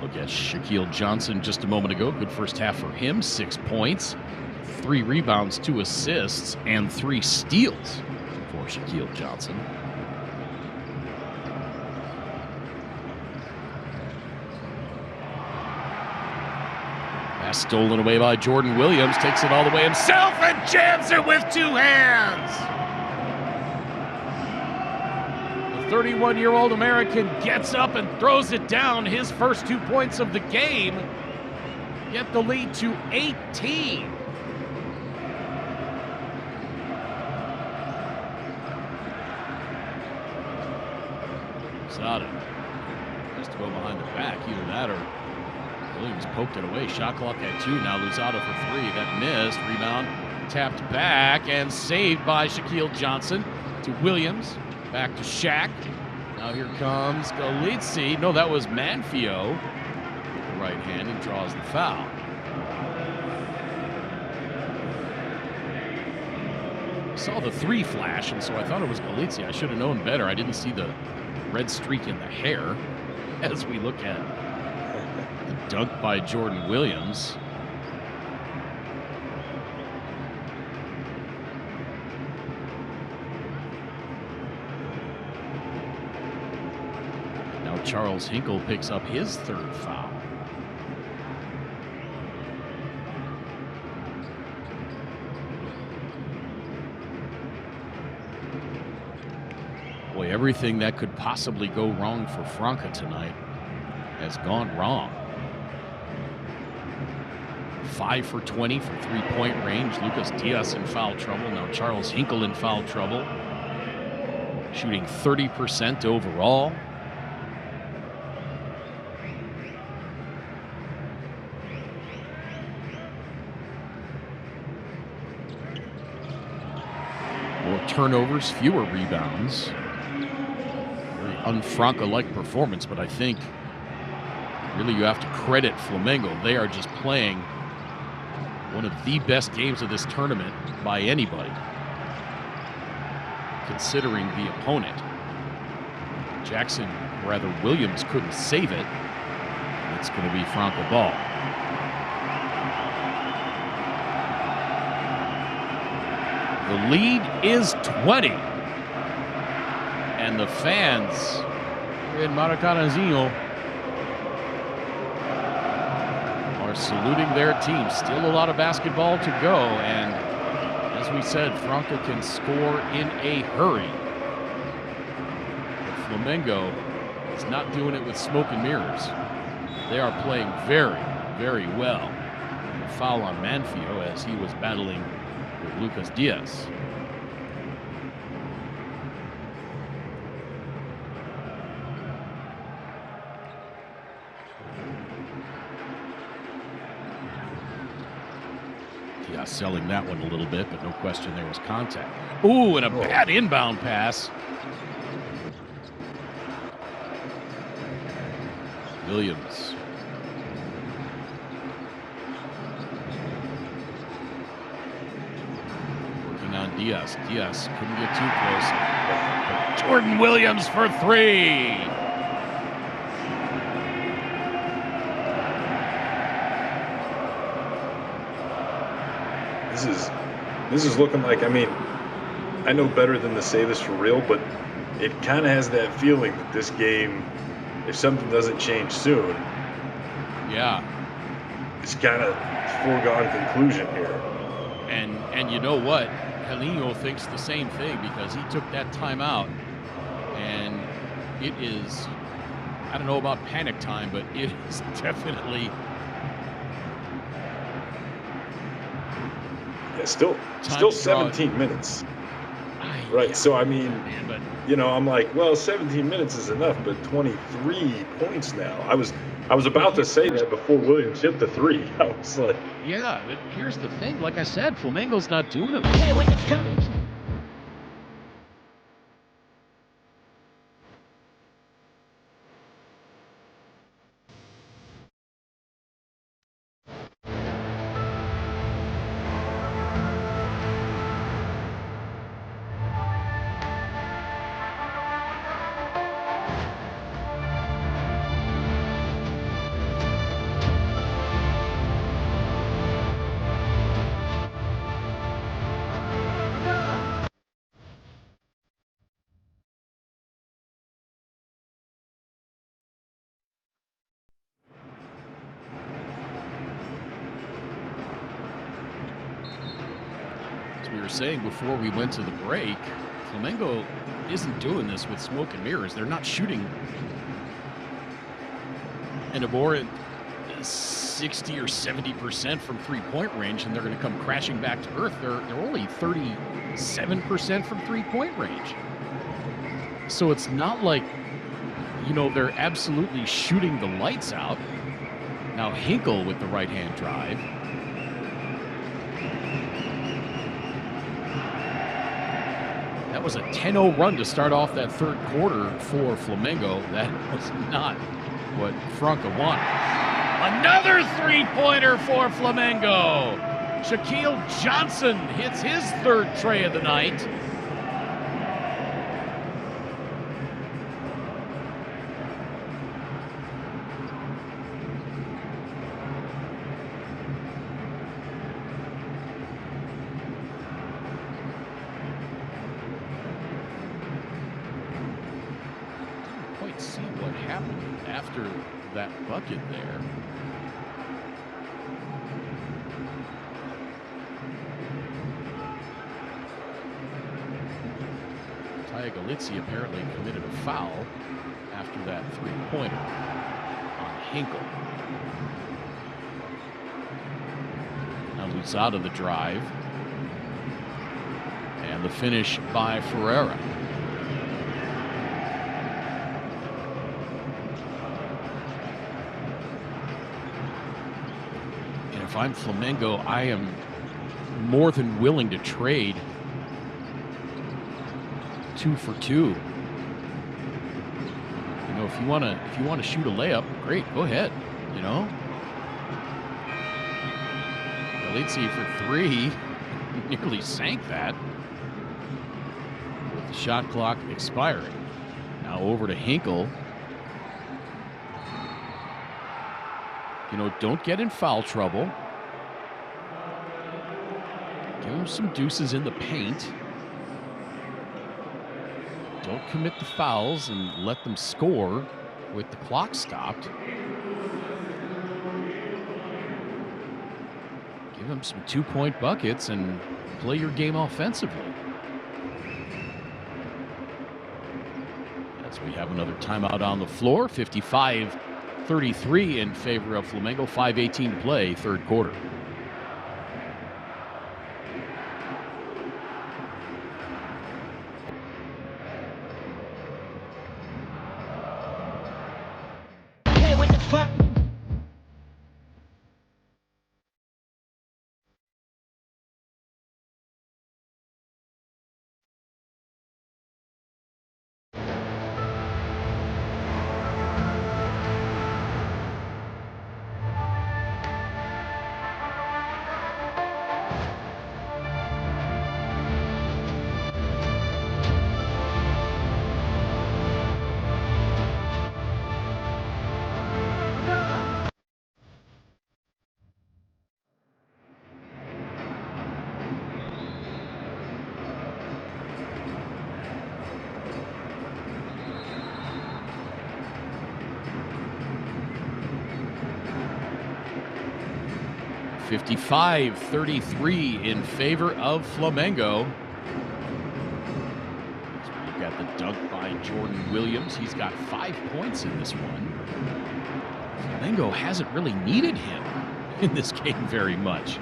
Look at Shaquille Johnson just a moment ago. Good first half for him. 6 points, 3 rebounds, 2 assists, and 3 steals for Shaquille Johnson. Pass stolen away by Jordan Williams. Takes it all the way himself and jams it with 2 hands. 31-year-old American gets up and throws it down. His first 2 points of the game get the lead to 18. Sada just to go behind the back. Either that or Williams poked it away. Shot clock at 2. Now Luzada for 3. That missed. Rebound tapped back and saved by Shaquille Johnson to Williams. Back to Shaq. Now here comes Galizzi. No, that was Manfio. The right hand and draws the foul. I saw the 3 flash, and so I thought it was Galizzi. I should have known better. I didn't see the red streak in the hair as we look at the dunk by Jordan Williams. Charles Hinkle picks up his 3rd foul. Boy, everything that could possibly go wrong for Franca tonight has gone wrong. 5 for 20 from 3-point range. Lucas Diaz in foul trouble. Now Charles Hinkle in foul trouble. Shooting 30% overall. More turnovers, fewer rebounds. Very un-Franca-like performance, but I think really you have to credit Flamengo. They are just playing one of the best games of this tournament by anybody, considering the opponent. Williams couldn't save it. It's going to be Franca ball. The lead is 20. And the fans in Maracanazinho are saluting their team. Still a lot of basketball to go. And as we said, Franca can score in a hurry. But Flamengo is not doing it with smoke and mirrors. They are playing very, very well. And a foul on Manfio as he was battling with Lucas Diaz. Diaz selling that one a little bit, but no question there was contact. Ooh, and a bad inbound pass. Williams. Working on Diaz. Diaz couldn't get too close. But Jordan Williams for three. This is looking like, I mean, I know better than to say this for real, but it kind of has that feeling that this game, if something doesn't change soon, yeah, it's kind of foregone conclusion here. And you know what? Helino thinks the same thing because he took that timeout, and it is, I don't know about panic time, but it is definitely. Yeah, still 17 minutes. Right, yeah. So I mean, but you know, I'm like, well, 17 minutes is enough, but 23 points now. I was about to say that before Williams hit the three. I was like, yeah, but here's the thing. Like I said, Flamengo's not doing it. Hey, when it's coming. We were saying before we went to the break, Flamengo isn't doing this with smoke and mirrors. They're not shooting an abhorrent 60 or 70% from three-point range, and they're going to come crashing back to earth. They're only 37% from three-point range. So it's not like, you know, they're absolutely shooting the lights out. Now Hinkle with the right-hand drive. That was a 10-0 run to start off that third quarter for Flamengo. That was not what Franca wanted. Another three-pointer for Flamengo. Shaquille Johnson hits his third tray of the night. See what happened after that bucket there. Taya Galizzi apparently committed a foul after that three-pointer on Hinkle. Now Luzada the drive. And the finish by Ferreira. If I'm Flamengo, I am more than willing to trade 2 for 2. You know, if you want to shoot a layup, great, go ahead. You know, Galizzi for 3, nearly sank that with the shot clock expiring. Now over to Hinkle. You know, don't get in foul trouble. Give him some deuces in the paint. Don't commit the fouls and let them score with the clock stopped. Give him some 2-point buckets and play your game offensively. As we have another timeout on the floor, 55-33 in favor of Flamengo, 5:18 to play, third quarter. $55-33 in favor of Flamengo. As we look at the dunk by Jordan Williams, he's got 5 points in this one. Flamengo hasn't really needed him in this game very much.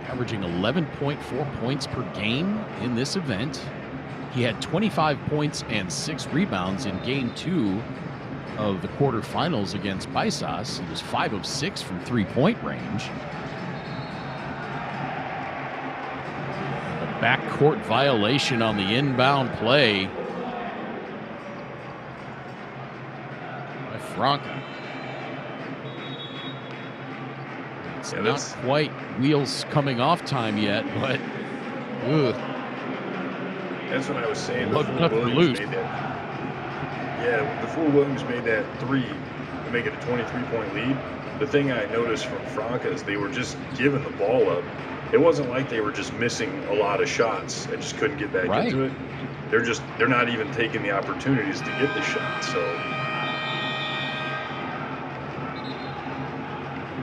Averaging 11.4 points per game in this event. He had 25 points and 6 rebounds in game 2 of the quarterfinals against Paisas. He was 5 of 6 from 3-point range. A backcourt violation on the inbound play by Franca. It's not quite wheels coming off time yet, but that's what I was saying. Before Williams made that 3 to make it a 23-point lead, the thing I noticed from Franca is they were just giving the ball up. It wasn't like they were just missing a lot of shots and just couldn't get back into it. They're not even taking the opportunities to get the shot. So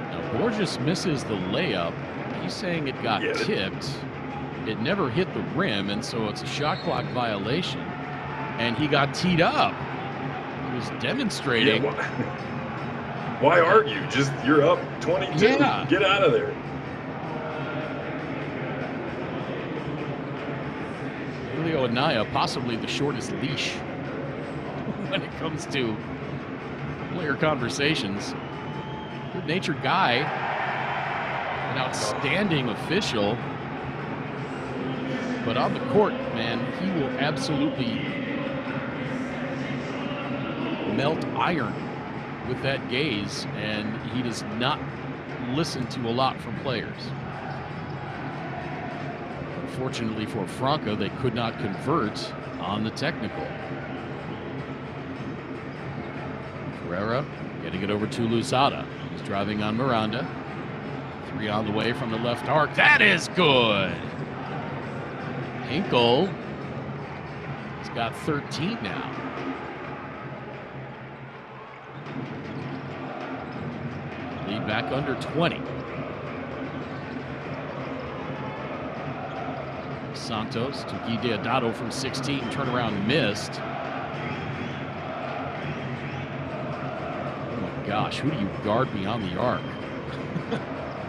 now Borges misses the layup. He's saying it got tipped. It never hit the rim, and so it's a shot clock violation. And he got teed up. Was demonstrating. Yeah, why argue? Just you're up 22. Yeah. Get out of there. Julio Anaya, possibly the shortest leash when it comes to player conversations. Good-natured guy, an outstanding official, but on the court, man, he will absolutely melt iron with that gaze, and he does not listen to a lot from players. Unfortunately for Franca, they could not convert on the technical. Ferreira getting it over to Luzada. He's driving on Miranda. 3 on the way from the left arc. That is good. Hinkle. He's got 13 now. Lead back under 20. Santos to Guy Deodato from 16. Turnaround missed. Oh my gosh, who do you guard beyond the arc?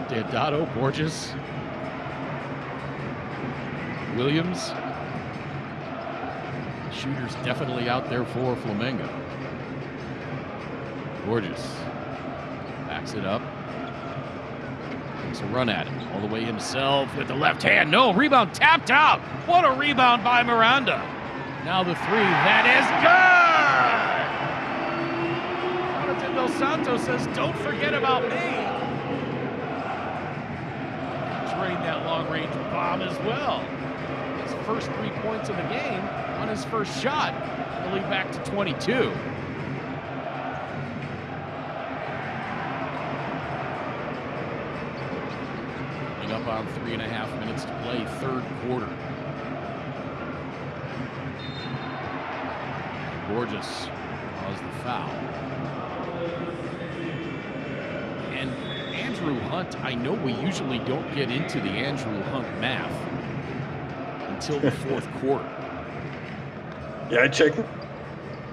Deodato, Borges, Williams. Shooter's definitely out there for Flamengo. Borges backs it up. Takes a run at it. All the way himself with the left hand. No, rebound tapped out. What a rebound by Miranda. Now the three. That is good. Jonathan Dos Santos says, don't forget about me. Drained that long-range bomb as well. His first 3 points of the game on his first shot. The lead back to 22. Up on 3.5 minutes to play, third quarter. Gorgeous caused the foul. And Andrew Hunt, I know we usually don't get into the Andrew Hunt math until the fourth quarter. Yeah, I checked.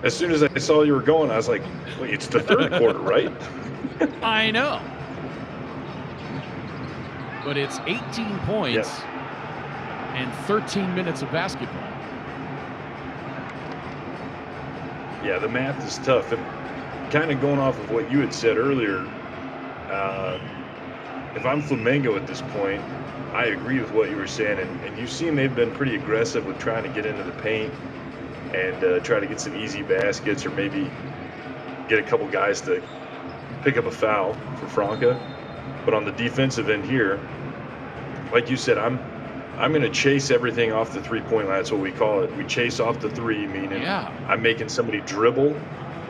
As soon as I saw you were going, I was like, wait, it's the third quarter, right? I know. But it's 18 points and 13 minutes of basketball. Yeah, the math is tough. And kind of going off of what you had said earlier, if I'm Flamengo at this point, I agree with what you were saying. And you've seen they've been pretty aggressive with trying to get into the paint and try to get some easy baskets or maybe get a couple guys to pick up a foul for Franca. But on the defensive end here, like you said, I'm going to chase everything off the three-point line. That's what we call it. We chase off the three, meaning I'm making somebody dribble.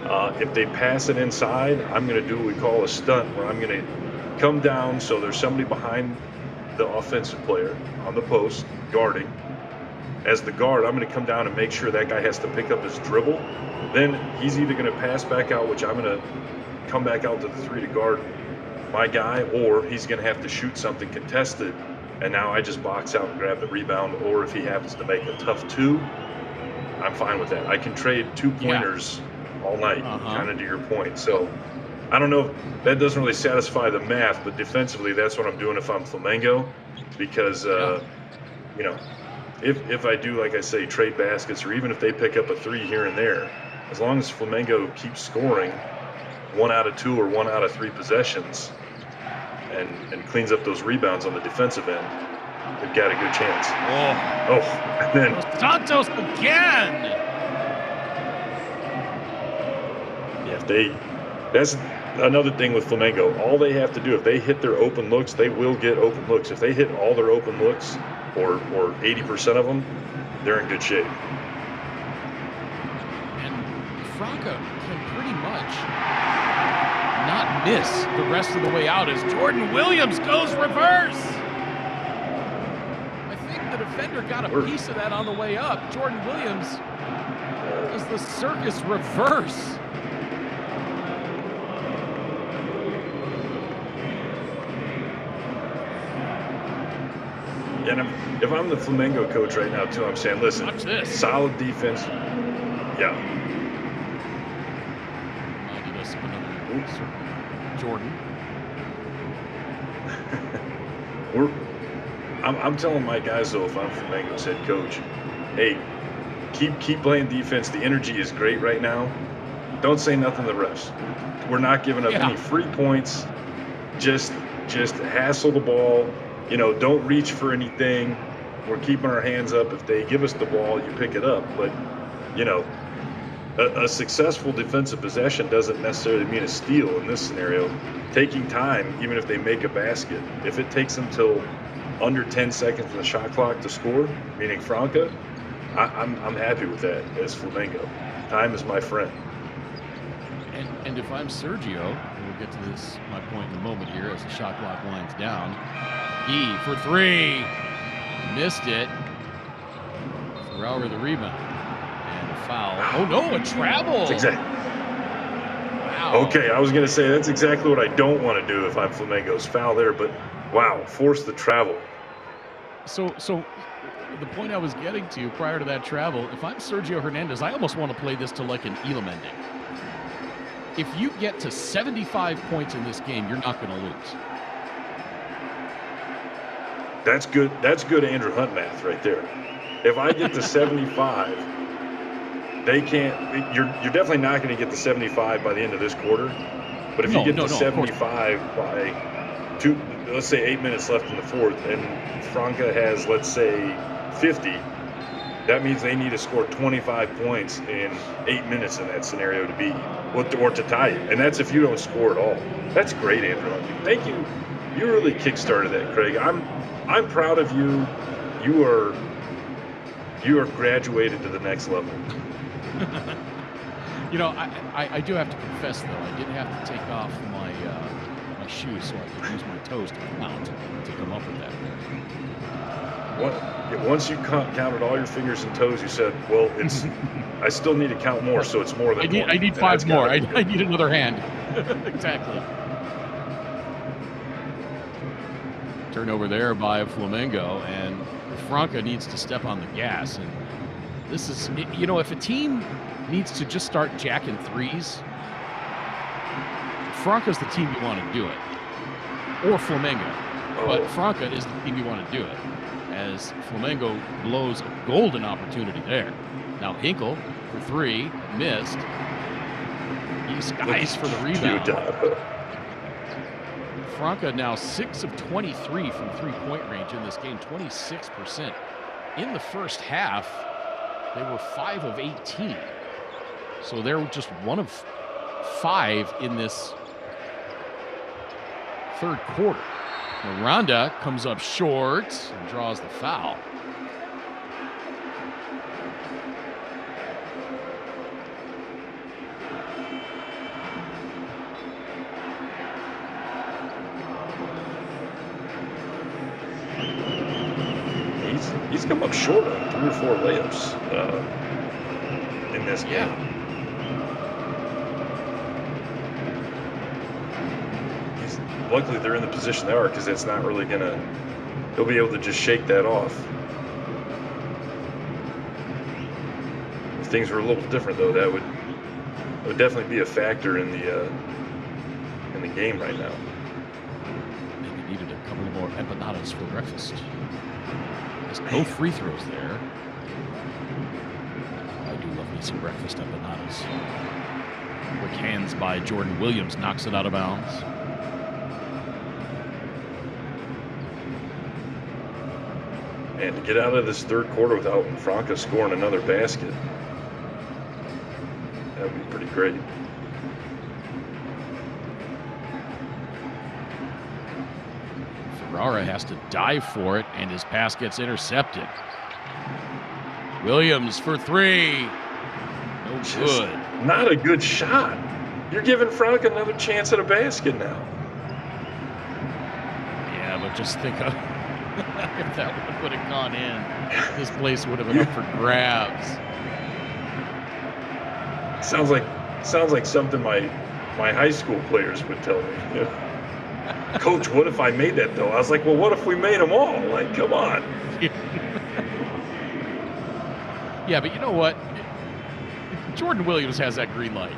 If they pass it inside, I'm going to do what we call a stunt, where I'm going to come down so there's somebody behind the offensive player on the post guarding. As the guard, I'm going to come down and make sure that guy has to pick up his dribble. Then he's either going to pass back out, which I'm going to come back out to the three to guard my guy, or he's going to have to shoot something contested, and now I just box out and grab the rebound. Or if he happens to make a tough two, I'm fine with that. I can trade two-pointers all night, kind of to your point. So I don't know if that doesn't really satisfy the math, but defensively, that's what I'm doing if I'm Flamengo, because you know, if I do, like I say, trade baskets, or even if they pick up a three here and there, as long as Flamengo keeps scoring 1 out of 2 or 1 out of 3 possessions and cleans up those rebounds on the defensive end, they've got a good chance. And then Santos again. Yeah, that's another thing with Flamengo. All they have to do, if they hit their open looks, they will get open looks. If they hit all their open looks, or 80% of them, they're in good shape. And Franca can pretty much not miss the rest of the way out as Jordan Williams goes reverse. I think the defender got a piece of that on the way up. Jordan Williams does the circus reverse. And if I'm the Flamengo coach right now, too, I'm saying, listen, watch this. Solid defense. Yeah. Jordan. I'm telling my guys, though, if I'm Flamengo's head coach, hey, keep playing defense. The energy is great right now. Don't say nothing to the refs. We're not giving up any free points. Just hassle the ball. You know, don't reach for anything. We're keeping our hands up. If they give us the ball, you pick it up. But, you know, a successful defensive possession doesn't necessarily mean a steal in this scenario. Taking time, even if they make a basket, if it takes them till under 10 seconds in the shot clock to score, meaning Franca, I'm happy with that as Flamengo. Time is my friend. And if I'm Sergio, and we'll get to this, my point in a moment here as the shot clock winds down. He for three, missed it. Ferrell with the rebound and a foul. Oh no, a travel. That's exactly. Wow. Okay, I was gonna say that's exactly what I don't want to do if I'm Flamengo's. Foul there, but wow, force the travel. So the point I was getting to prior to that travel, if I'm Sergio Hernandez, I almost want to play this to like an Elam ending. If you get to 75 points in this game, you're not going to lose. That's good. That's good Andrew Hunt math right there. If I get to 75, they can't. You're definitely not going to get to 75 by the end of this quarter. But if you get to 75 by let's say 8 minutes left in the fourth, and Franca has, let's say, 50. That means they need to score 25 points in 8 minutes in that scenario to beat or to tie it. And that's if you don't score at all. That's great, Andrew. Thank you. You really kickstarted that, Craig. I'm proud of you. You are graduated to the next level. You know, I do have to confess, though, I did have to take off my shoes so I could use my toes to count to come up with that. Once you counted all your fingers and toes, you said, well, I still need to count more, so it's more than one. I need 5 more. I need another hand. Exactly. Turnover there by Flamengo, and Franca needs to step on the gas. And this is, you know, if a team needs to just start jacking threes, Franca's the team you want to do it, or Flamengo. But Franca is the team you want to do it, as Flamengo blows a golden opportunity there. Now Hinkle for 3, missed. He skies for the rebound. Franca now 6 of 23 from three-point range in this game, 26%. In the first half, they were 5 of 18. So they're just 1 of 5 in this third quarter. Miranda comes up short and draws the foul. He's come up short on 3 or 4 layups in this game. Luckily, they're in the position they are, because it's not really he'll be able to just shake that off. If things were a little different, though, that would definitely be a factor in the game right now. Maybe needed a couple more empanadas for breakfast. There's no free throws there. I do love me some breakfast empanadas. Quick hands by Jordan Williams, knocks it out of bounds. And to get out of this third quarter without Franca scoring another basket, that would be pretty great. Ferrara has to dive for it, and his pass gets intercepted. Williams for 3. No good. Not a good shot. You're giving Franca another chance at a basket now. Yeah, but just think of if that one would have gone in, this place would have been up for grabs. Sounds like something my high school players would tell me. You know? Coach, what if I made that though? I was like, well, what if we made them all? Like, come on. Yeah, but you know what? Jordan Williams has that green light.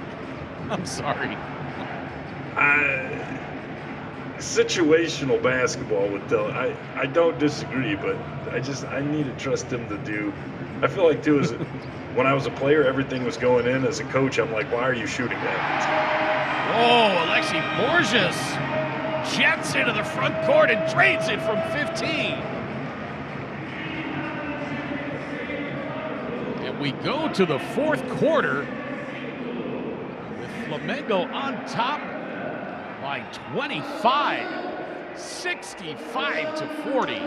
I'm sorry. Situational basketball would tell. I don't disagree, but I need to trust him to do. I feel like too, when I was a player, everything was going in. As a coach, I'm like, why are you shooting that? Oh, Alexi Borges jets into the front court and trades it from 15. And we go to the fourth quarter with Flamengo on top by 25, 65-40.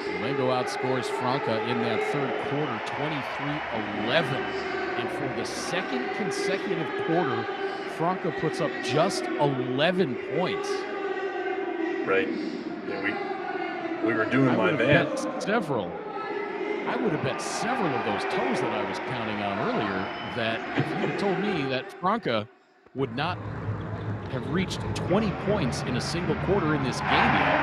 Flamengo outscores Franca in that third quarter, 23-11. And for the second consecutive quarter, Franca puts up just 11 points. Right. Yeah, we were doing my math. I would have bet several of those toes that I was counting on earlier that if you had told me that Franca would not have reached 20 points in a single quarter in this game yet,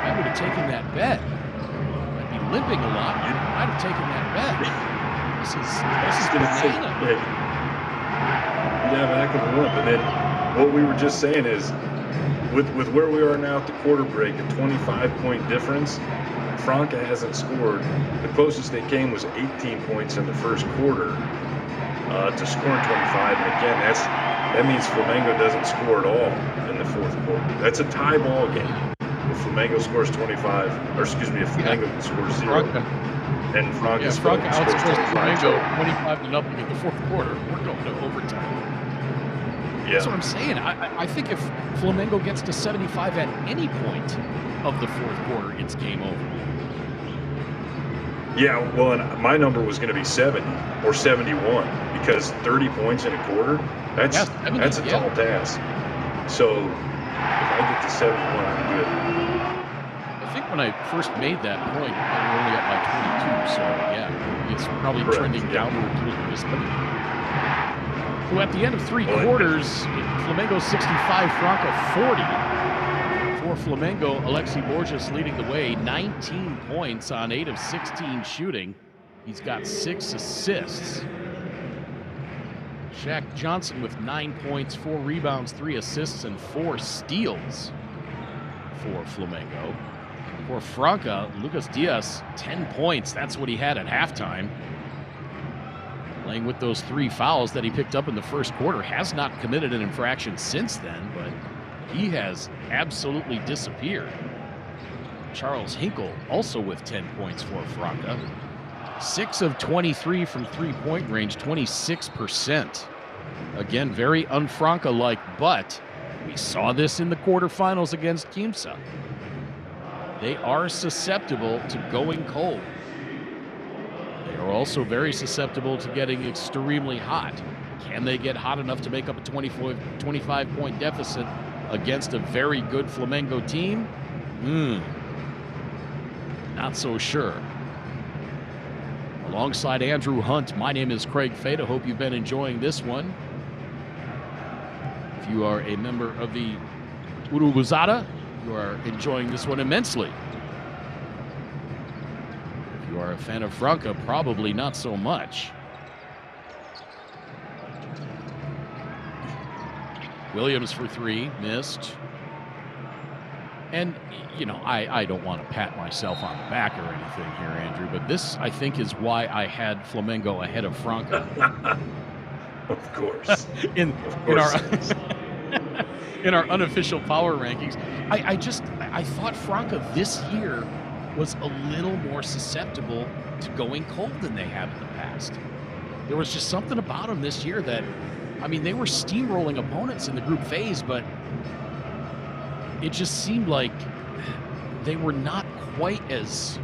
I would have taken that bet. I'd be limping a lot. I'd have taken that bet. This is banana. Yeah, back of the limp. And then what we were just saying is with where we are now at the quarter break, a 25-point difference. Franca hasn't scored. The closest they came was 18 points in the first quarter to scoring 25. And again, that means Flamengo doesn't score at all in the fourth quarter. That's a tie ball game. If Flamengo scores 25, or excuse me, if Flamengo scores 0, and Franca scores outscores 25. Flamengo 25-0 in the fourth quarter. We're going to overtime. Yeah. That's what I'm saying. I think if Flamengo gets to 75 at any point of the fourth quarter, it's game over. Yeah, well, and my number was going to be 70 or 71 because 30 points in a quarter, that's a tall task. So if I get to 71, I'm good. I think when I first made that point, I was only up by 22. So, yeah, it's probably trending downward to this point. So at the end of three quarters, Flamengo 65, Franca 40. For Flamengo, Alexi Borges leading the way, 19 points on 8 of 16 shooting. He's got 6 assists. Shaq Johnson with 9 points, 4 rebounds, 3 assists, and 4 steals for Flamengo. For Franca, Lucas Diaz, 10 points. That's what he had at halftime. Playing with those 3 fouls that he picked up in the first quarter. Has not committed an infraction since then, but he has absolutely disappeared. Charles Hinkle also with 10 points for Franca. 6 of 23 from three-point range, 26%. Again, very un-Franca-like, but we saw this in the quarterfinals against Quimsa. They are susceptible to going cold. They are also very susceptible to getting extremely hot. Can they get hot enough to make up a 25-point deficit against a very good Flamengo team? Not so sure. Alongside Andrew Hunt, my name is Craig Fade. I hope you've been enjoying this one. If you are a member of the Urubuzada, you are enjoying this one immensely. If you are a fan of Franca, probably not so much. Williams for 3, missed. And, you know, I don't want to pat myself on the back or anything here, Andrew, but this, I think, is why I had Flamengo ahead of Franca. Of course. In our unofficial power rankings. I thought Franca this year was a little more susceptible to going cold than they have in the past. There was just something about them this year that, I mean, they were steamrolling opponents in the group phase, but it just seemed like they were not quite as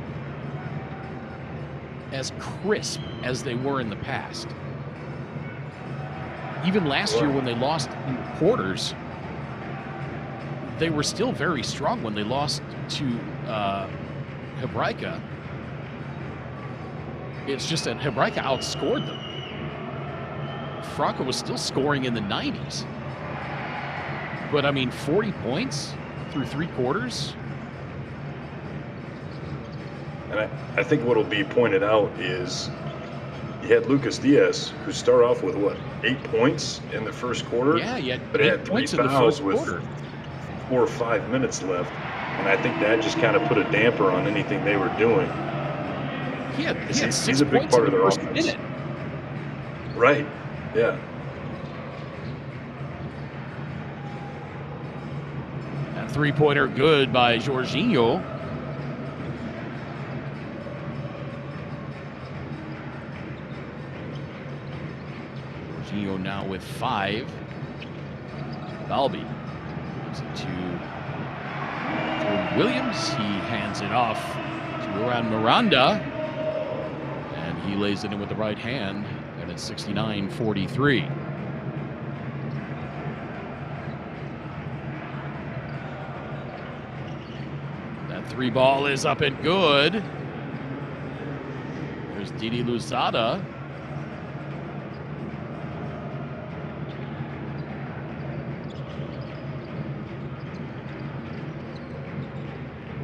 crisp as they were in the past. Even last year when they lost in quarters, they were still very strong when they lost to Hebraica. It's just that Hebraica outscored them. Franca was still scoring in the 90s. But, I mean, 40 points through 3 quarters. And I think what will be pointed out is you had Lucas Diaz, who started off with, 8 points in the first quarter? Yeah, but it had 3 fouls with 4 or 5 minutes left. And I think that just kind of put a damper on anything they were doing. He had 6 he's a big points part in of the their first offense. minute. Right, yeah. That 3-pointer good by Jorginho. Jorginho now with 5. Balbi gives it to Williams. He hands it off to Miranda. And he lays it in with the right hand. And it's 69-43. That 3 ball is up and good. There's Didi Luzada.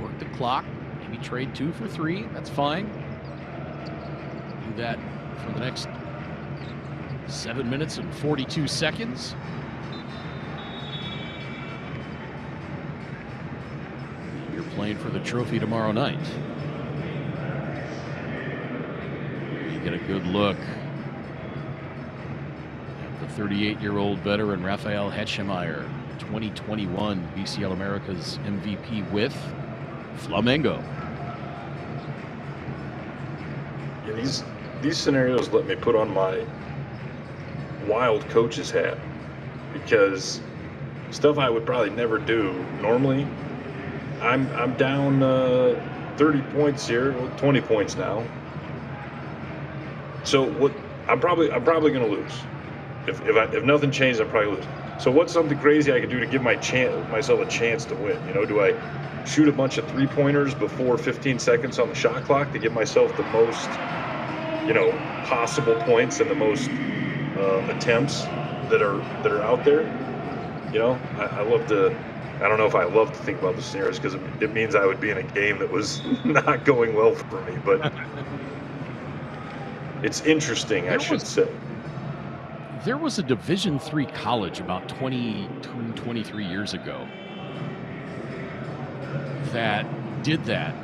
Work the clock. Maybe trade 2 for 3. That's fine. Do that for the next 7 minutes and 42 seconds. playing for the trophy tomorrow night. You get a good look at the 38-year-old veteran Rafael Hetchemeyer, 2021 BCL America's MVP with Flamengo. Yeah, these scenarios let me put on my wild coach's hat, because stuff I would probably never do normally. I'm down 30 points here, well, 20 points now. So what? I'm probably going to lose. If nothing changes, I'm probably lose. So what's something crazy I could do to give myself a chance to win? You know, do I shoot a bunch of 3-pointers before 15 seconds on the shot clock to give myself the most, possible points and the most attempts that are out there? I love to. I don't know if I love to think about the scenarios, because it means I would be in a game that was not going well for me. But it's interesting, I should say. There was a Division III college about 22, 23 years ago that did that.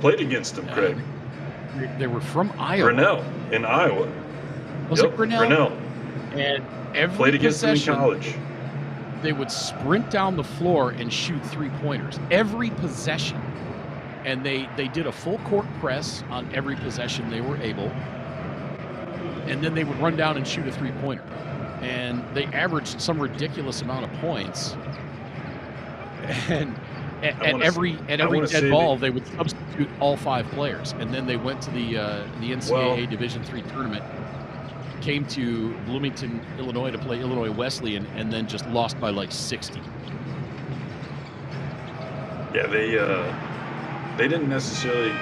Played against them, Craig. They were from Iowa. Grinnell in Iowa. Was it Grinnell? Grinnell. And every played against them in possession, college. they would sprint down the floor and shoot 3-pointers. Every possession. And they did a full court press on every possession they were able. And then they would run down and shoot a 3-pointer. And they averaged some ridiculous amount of points. And at every dead ball, they would substitute all 5 players. And then they went to the NCAA Division III tournament, came to Bloomington, Illinois to play Illinois Wesleyan, and then just lost by like 60. Yeah, they didn't necessarily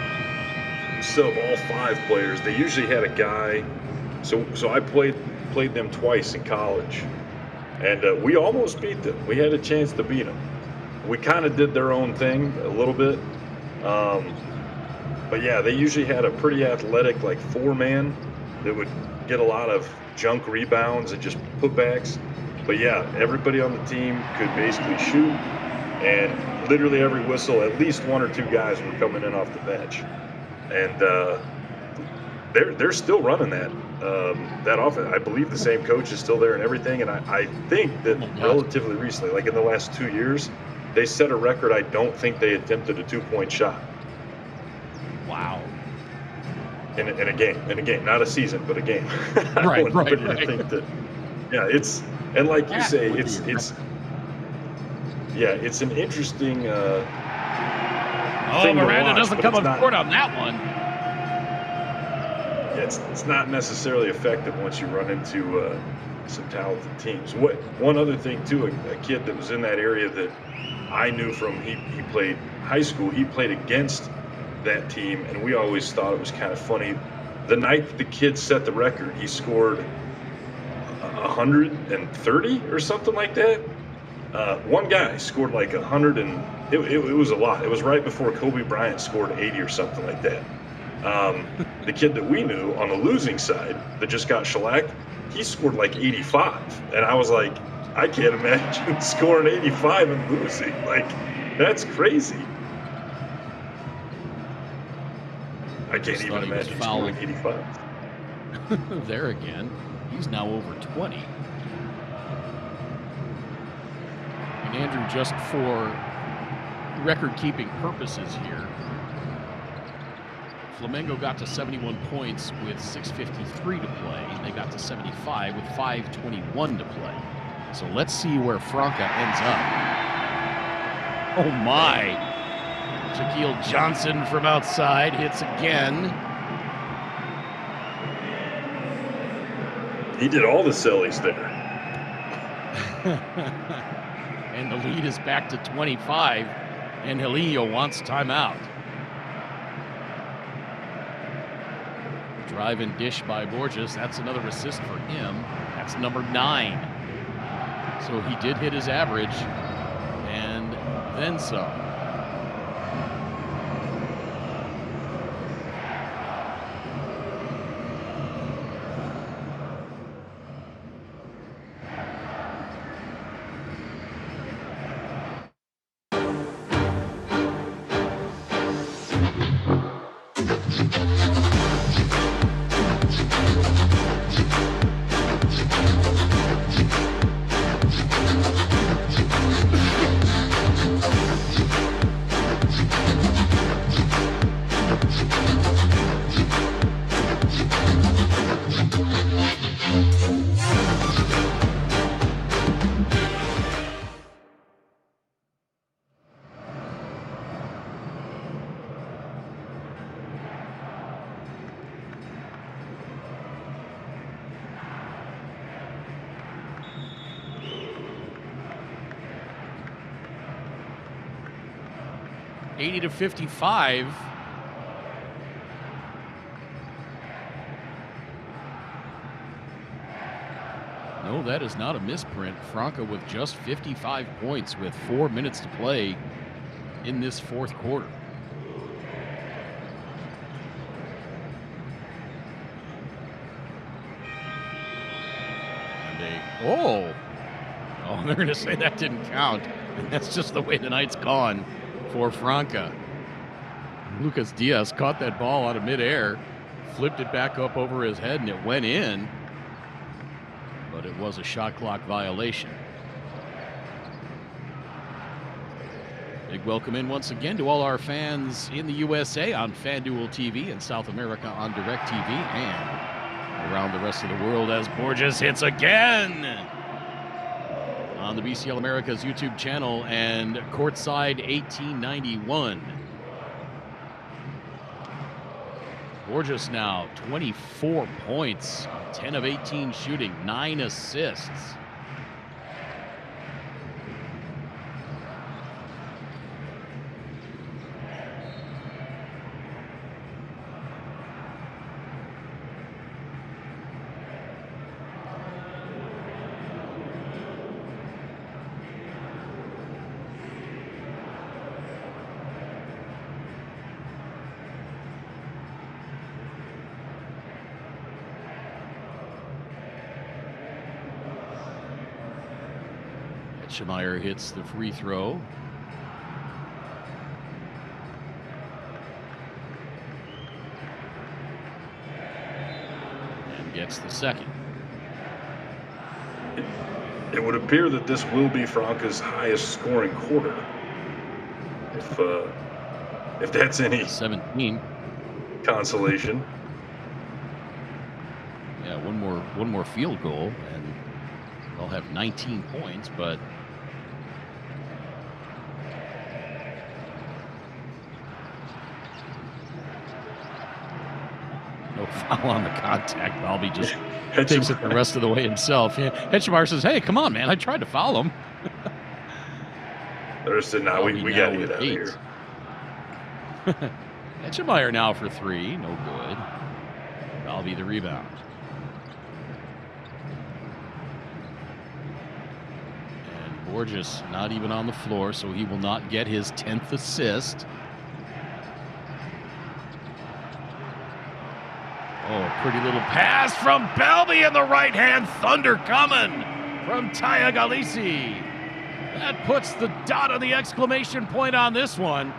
sub all 5 players. They usually had a guy. So I played them twice in college, and we almost beat them. We had a chance to beat them. We kind of did their own thing a little bit, but yeah, they usually had a pretty athletic, like, 4-man that would get a lot of junk rebounds and just putbacks. But yeah, everybody on the team could basically shoot, and literally every whistle, at least 1 or 2 guys were coming in off the bench, and they're still running that offense. I believe the same coach is still there and everything, and I think that relatively recently, like in the last 2 years, they set a record. I don't think they attempted a 2-point shot. Wow. In a game, not a season, but a game. Right. I think that, yeah, it's, and like you say, it's an interesting thing Miranda to watch, doesn't come up short on that one. Yeah, it's not necessarily effective once you run into some talented teams. One other thing too, a kid that was in that area that I knew from he played high school, he played against that team, and we always thought it was kind of funny. The night that the kid set the record, he scored 130 or something like that. One guy scored like 100, and it was a lot. It was right before Kobe Bryant scored 80 or something like that. The kid that we knew on the losing side that just got shellacked, he scored like 85, and I was like, I can't imagine scoring 85 and losing. Like, that's crazy. I can't even imagine scoring 85. There again, he's now over 20. And Andrew, just for record-keeping purposes here, Flamengo got to 71 points with 6:53 to play. They got to 75 with 5:21 to play. So let's see where Franca ends up. Oh my! Shaquille Johnson from outside hits again. He did all the sillies there. And the lead is back to 25, and Helio wants timeout. Drive and dish by Borges. That's another assist for him. That's number 9. So he did hit his average, and then some. 80 to 55. No, that is not a misprint. Franca with just 55 points with 4 minutes to play in this fourth quarter. And they're going to say that didn't count. That's just the way the night's gone for Franca. Lucas Diaz caught that ball out of midair, flipped it back up over his head, and it went in. But it was a shot clock violation. Big welcome in once again to all our fans in the USA on FanDuel TV and South America on DirecTV and around the rest of the world as Borges hits again on the BCL Americas YouTube channel and courtside 1891. Borges now 24 points, 10 of 18 shooting, 9 assists. Schemeyer hits the free throw. And gets the second. It would appear that this will be Franca's highest scoring quarter. If that's any 17 consolation. Yeah, one more field goal and they'll have 19 points, but no foul on the contact. Balby just takes it the rest of the way himself. Yeah. Hedgemar says, hey, come on, man. I tried to foul him. They're just now we got to get out of here. Hedgemar now for three. No good. Balby the rebound. And Borges not even on the floor, so he will not get his 10th assist. Oh, pretty little pass from Balby in the right hand. Thunder coming from Taya Galisi. That puts the dot on the exclamation point on this one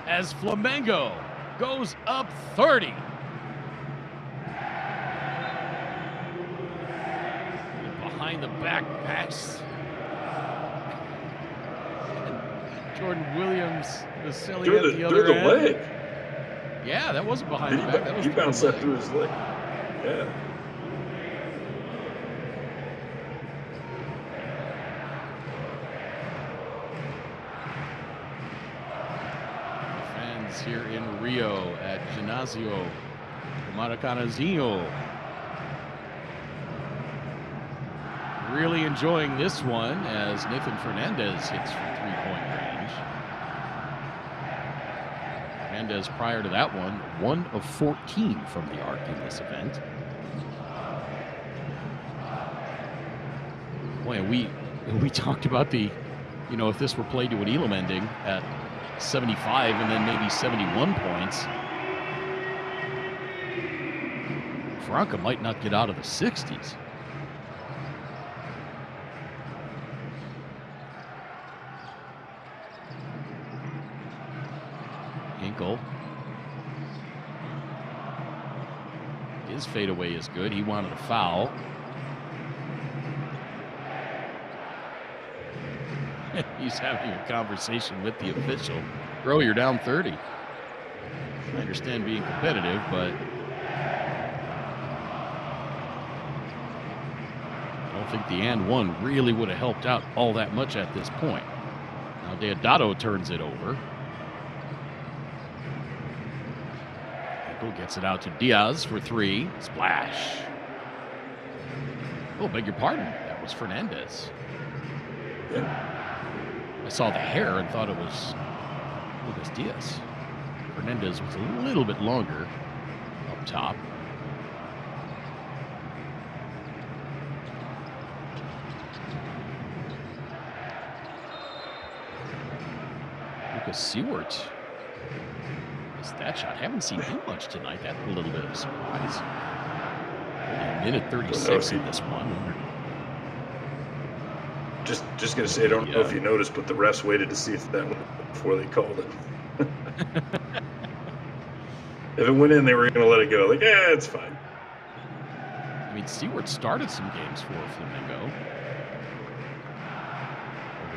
as Flamengo goes up 30. Behind the back pass. Jordan Williams, the silly at the other through the end. leg. Yeah, that wasn't behind the back. That was he bounced that through his leg. Yeah. Fans here in Rio at Ginásio Maracanazinho. Really enjoying this one as Nathan Fernandez hits from three-point range. Fernandez prior to that one, 1 of 14 from the arc in this event. Boy, we talked about the, if this were played to an Elam ending at 75 and then maybe 71 points, Franca might not get out of the 60s. Hinkle. His fadeaway is good. He wanted a foul. He's having a conversation with the official. Bro, you're down 30. I understand being competitive, but I don't think the and one really would have helped out all that much at this point. Now Deodato turns it over. Gets it out to Diaz for three. Splash. Oh, beg your pardon. That was Fernandez. Yeah. I saw the hair and thought it was Lucas Diaz. Hernandez was a little bit longer up top. Lucas Seward. Missed that shot. Haven't seen him much tonight. That's a little bit of a surprise. Only a minute 36 in this one. Just gonna say, I don't know if you noticed, but the refs waited to see if that went before they called it. If it went in, they were gonna let it go. Like, yeah, it's fine. I mean, Seward started some games for Flamengo.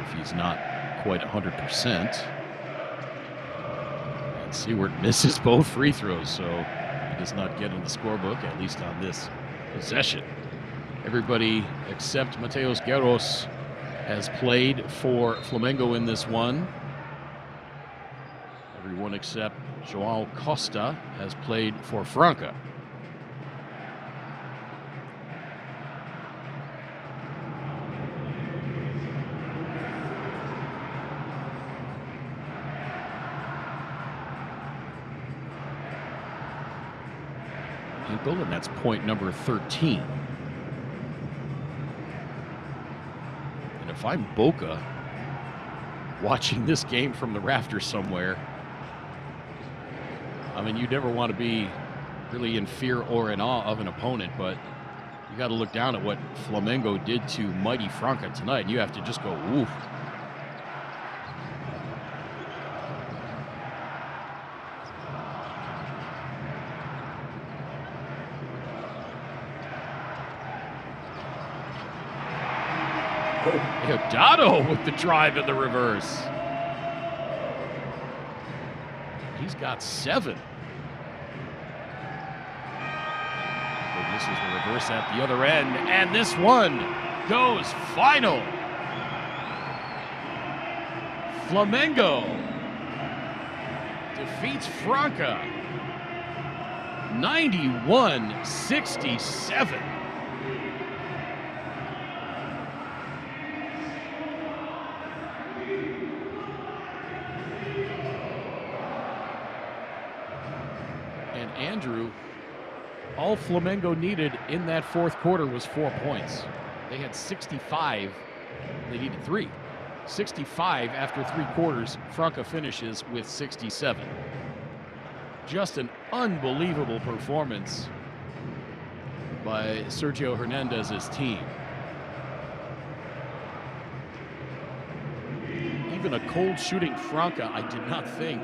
If he's not quite 100%. And Seward misses both free throws, so he does not get in the scorebook, at least on this possession. Everybody except Mateus Guerros has played for Flamengo in this one. Everyone except João Costa has played for Franca. And that's point number 13. And if I'm Boca watching this game from the rafters somewhere, I mean, you never want to be really in fear or in awe of an opponent, but you got to look down at what Flamengo did to mighty Franca tonight, and you have to just go, oof. Dotto with the drive in the reverse. He's got 7. But this is the reverse at the other end, and this one goes final. Flamengo defeats Franca 91-67. Andrew, all Flamengo needed in that fourth quarter was 4 points. They had 65. They needed 3. 65 after 3 quarters. Franca finishes with 67. Just an unbelievable performance by Sergio Hernandez's team. Even a cold shooting Franca, I did not think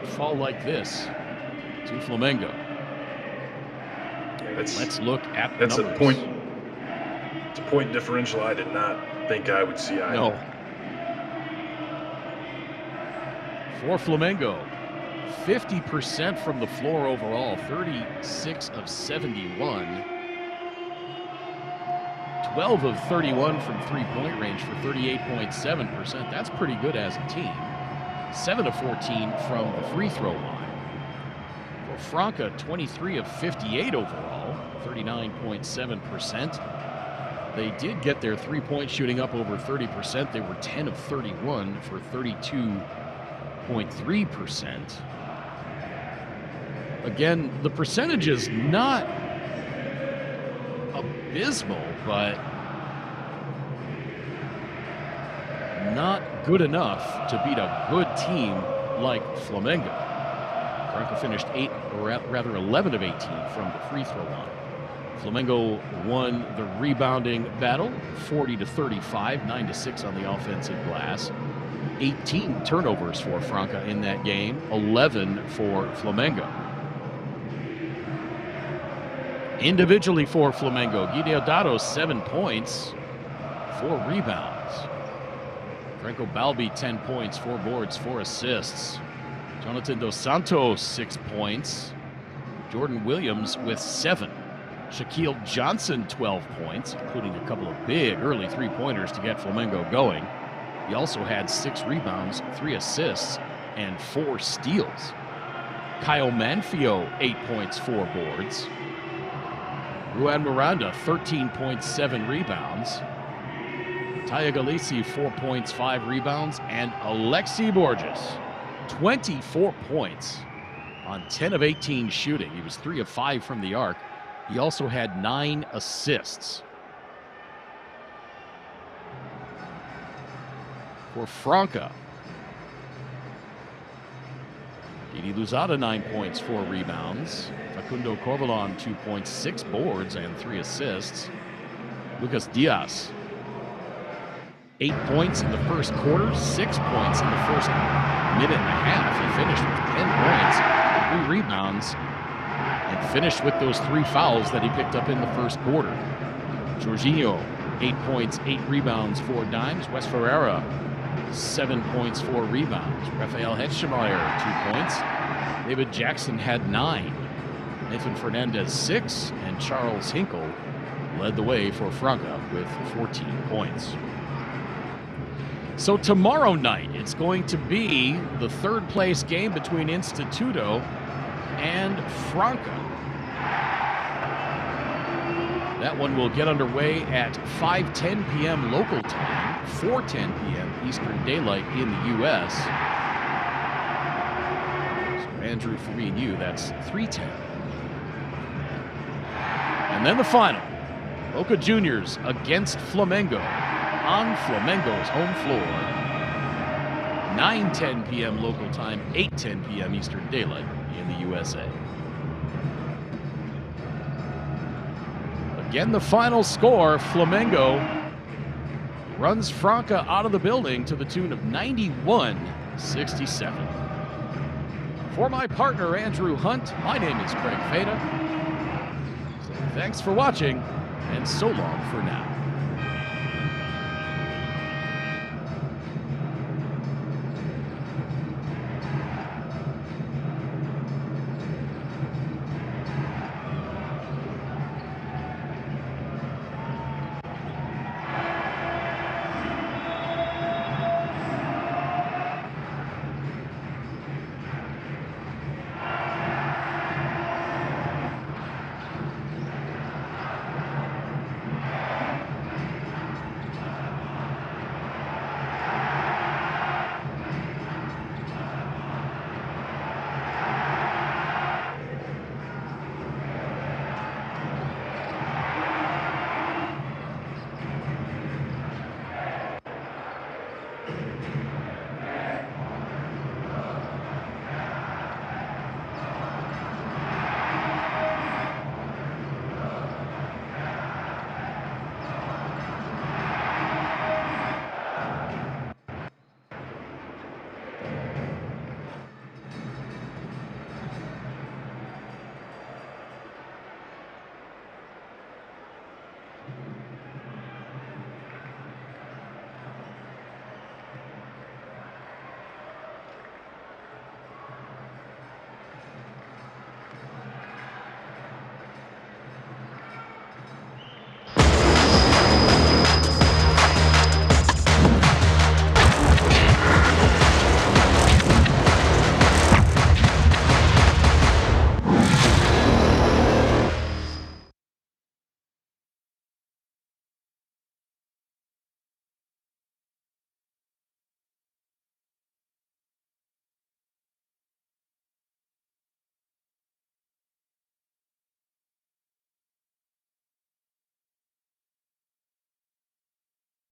fall like this to Flamengo. Let's look at the numbers. It's a point differential I did not think I would see either. No. For Flamengo, 50% from the floor overall, 36 of 71. 12 of 31 from three-point range for 38.7%. That's pretty good as a team. 7 of 14 from the free throw line. For Franca, 23 of 58 overall, 39.7%. They did get their three-point shooting up over 30%. They were 10 of 31 for 32.3%. Again, the percentage is not abysmal, but not good enough to beat a good team like Flamengo. Franca finished 11 of 18 from the free throw line. Flamengo won the rebounding battle, 40-35, 9-6 on the offensive glass. 18 turnovers for Franca in that game, 11 for Flamengo. Individually for Flamengo, Guilherme Dotto, 7 points, 4 rebounds. Franco Balbi, 10 points, 4 boards, 4 assists. Jonathan Dos Santos, 6 points. Jordan Williams with 7. Shaquille Johnson, 12 points, including a couple of big early three-pointers to get Flamengo going. He also had 6 rebounds, 3 assists, and 4 steals. Kyle Manfio, 8 points, 4 boards. Ruan Miranda, 13.7 rebounds. Taya Galisi, 4 points, 5 rebounds, and Alexi Borges, 24 points on 10 of 18 shooting. He was 3 of 5 from the arc. He also had 9 assists. For Franca, Didi Luzada, 9 points, 4 rebounds. Facundo Corvalon, 2 points, 6 boards, and 3 assists. Lucas Diaz, 8 points in the first quarter, 6 points in the first minute and a half. He finished with 10 points, 3 rebounds, and finished with those 3 fouls that he picked up in the first quarter. Jorginho, 8 points, 8 rebounds, 4 dimes. Wes Ferreira, 7 points, 4 rebounds. Rafael Hetschemeyer, 2 points. David Jackson had 9. Nathan Fernandez, 6. And Charles Hinkle led the way for Franca with 14 points. So tomorrow night, it's going to be the third place game between Instituto and Franca. That one will get underway at 5:10 p.m. local time, 4:10 p.m. Eastern Daylight in the U.S. So Andrew, for me and you, that's 3:10. And then the final, Boca Juniors against Flamengo on Flamengo's home floor. 9:10 p.m. local time, 8:10 p.m. Eastern Daylight in the USA. Again, the final score, Flamengo runs Franca out of the building to the tune of 91-67. For my partner, Andrew Hunt, my name is Craig Feda. So thanks for watching, and so long for now.